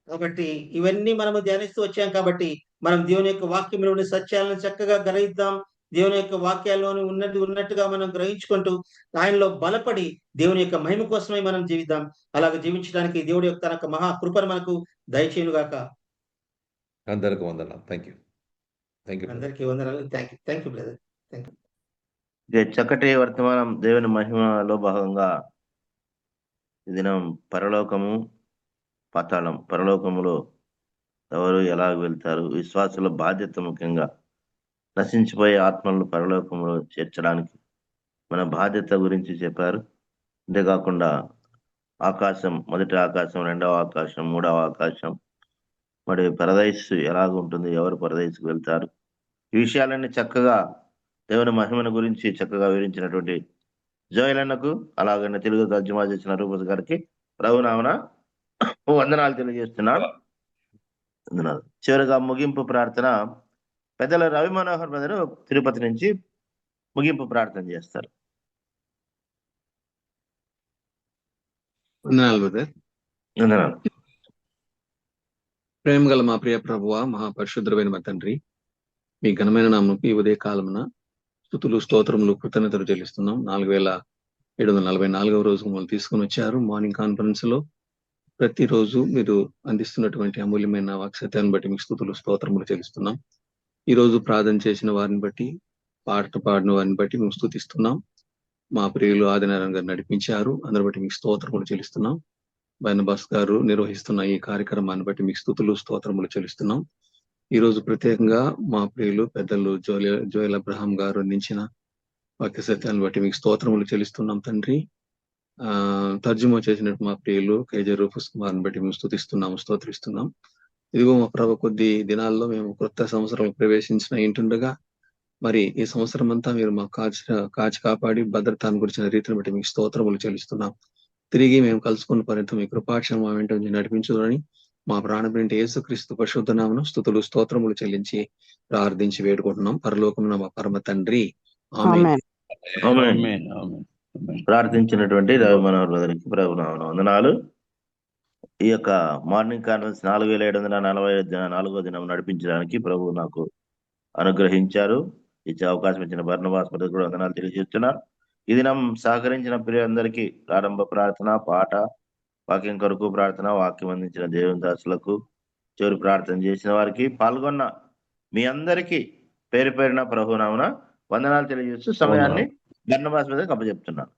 కాబట్టి ఇవన్నీ మనము ధ్యానిస్తూ వచ్చాం కాబట్టి మనం దేవుని యొక్క వాక్యంలోని సత్యాలను చక్కగా గ్రహిద్దాం. దేవుని యొక్క వాక్యాల్లోని ఉన్నట్టుగా మనం గ్రహించుకుంటూ ఆయనలో బలపడి దేవుని యొక్క మహిమ కోసమై మనం జీవిద్దాం. అలాగే జీవించడానికి దేవుడి యొక్క తన మహా కృపను మనకు దయచేయును గాక. అందరికీ వందనాలు. Thank you. అందరికీ వందనాలు. Thank you brother. చక్కటి వర్తమానం దేవుని మహిమలో భాగంగా ఈ దినం పరలోకము, పాతాళం. పరలోకములో ఎవరు ఎలా వెళ్తారు, విశ్వాసుల బాధ్యత ముఖ్యంగా నశించిపోయే ఆత్మలను పరలోకంలో చేర్చడానికి మన బాధ్యత గురించి చెప్పారు. అంతేకాకుండా ఆకాశం, మొదటి ఆకాశం, రెండవ ఆకాశం, మూడవ ఆకాశం, మరి పరదైసు ఎలాగుంటుంది, ఎవరు పరదైసుకు వెళ్తారు, ఈ విషయాలన్నీ చక్కగా దేవుని మహిమను గురించి చక్కగా వివరించినటువంటి జోయలన్నకు, అలాగనే తెలుగు తర్జుమా చేసిన రూపస్ గారికి ప్రభునామన వందనాలు తెలియజేస్తున్నాను. వందనాలు. చివరిగా ముగింపు ప్రార్థన పెద్దల రవి మనోహర్ బ్రదర్ తిరుపతి నుంచి ముగింపు ప్రార్థన చేస్తారు. వందనాలు బ్రదర్. వందనాలు. ప్రేమ గల మా ప్రియ ప్రభువ, మహాపరిశుద్ధమైన మా తండ్రి, మీ ఘనమైన నామమునకు ఈ ఉదయ కాలమున స్తుతులు, స్తోత్రములు, కృతజ్ఞతలు చెల్లిస్తున్నాం. 4744వ రోజు మమ్మల్ని తీసుకుని వచ్చారు. మార్నింగ్ కాన్ఫరెన్స్ లో ప్రతిరోజు మీరు అందిస్తున్నటువంటి అమూల్యమైన వాక్సత్యాన్ని బట్టి మీకు స్తుతులు, స్తోత్రములు చెల్లిస్తున్నాం. ఈ రోజు ప్రార్థన చేసిన వారిని బట్టి, పాట పాడిన వారిని బట్టి మేము స్తుతిస్తున్నాం. మా ప్రియులు ఆదినారాయణ గారు నడిపించారు, అందరి బట్టి మీకు స్తోత్రములు చెల్లిస్తున్నాం. బైనబాస్ గారు నిర్వహిస్తున్న ఈ కార్యక్రమాన్ని బట్టి మీకు స్తుతులు, స్తోత్రములు చెల్లిస్తున్నాం. ఈ రోజు ప్రత్యేకంగా మా ప్రియులు పెద్దలు జోయల్ అబ్రహాం గారు అందించిన వాక్య సత్యాన్ని బట్టి మీకు స్తోత్రములు చెల్లిస్తున్నాం తండ్రి. తర్జుమా చేసినట్టు మా ప్రియులు కేజే రూఫస్ కుమార్ని బట్టి మేము స్తోత్రిస్తున్నాం. ఇదిగో మా ప్రభు, కొద్ది దినాల్లో మేము కొత్త సంవత్సరం ప్రవేశించిన ఇంటుండగా మరి ఈ సంవత్సరం అంతా మీరు మాకు కాచి కాపాడి భద్రతాన్ని గురించిన రీతిని బట్టి మీకు స్తోత్రములు చెల్లిస్తున్నాం. తిరిగి మేము కలుసుకున్న పర్యంతం మీ కృపాక్షరం మా వెంట నడిపించుదని మా ప్రాణప్రింటి యేసుక్రీస్తు పరిశుద్ధ నామమున స్తుతులు, స్తోత్రములు చెల్లించి ప్రార్థించి వేడుకుంటున్నాం. పరలోకమున మా పరమ తండ్రి. ఆమేన్. ఆమేన్. ప్రార్థించినటువంటి రవి మనోహర్ బ్రదర్కి ప్రభు నామమున వందనాలు. ఈ యొక్క మార్నింగ్ కాన్ఫరెన్స్ 4744వ దినం నడిపించడానికి ప్రభు నాకు అనుగ్రహించారు. ఇచ్చే అవకాశం ఇచ్చిన బర్నబాస్ బ్రదర్ కూడా వందనాలు తెలియజేస్తున్నాను. ఈ దినం సహకరించిన ప్రియులందరికీ ప్రారంభ ప్రార్థన, పాట, వాక్యం కొరకు ప్రార్థన, వాక్యం అందించిన దేవుని దాసులకు, చివరి ప్రార్థన చేసిన వారికి, పాల్గొన్న మీ అందరికీ పేరు పేరున ప్రభు నామమున వందనాలు తెలియజేస్తూ సమయాన్ని బర్నబాస్ బ్రదర్కి అప్పచెప్తున్నాను.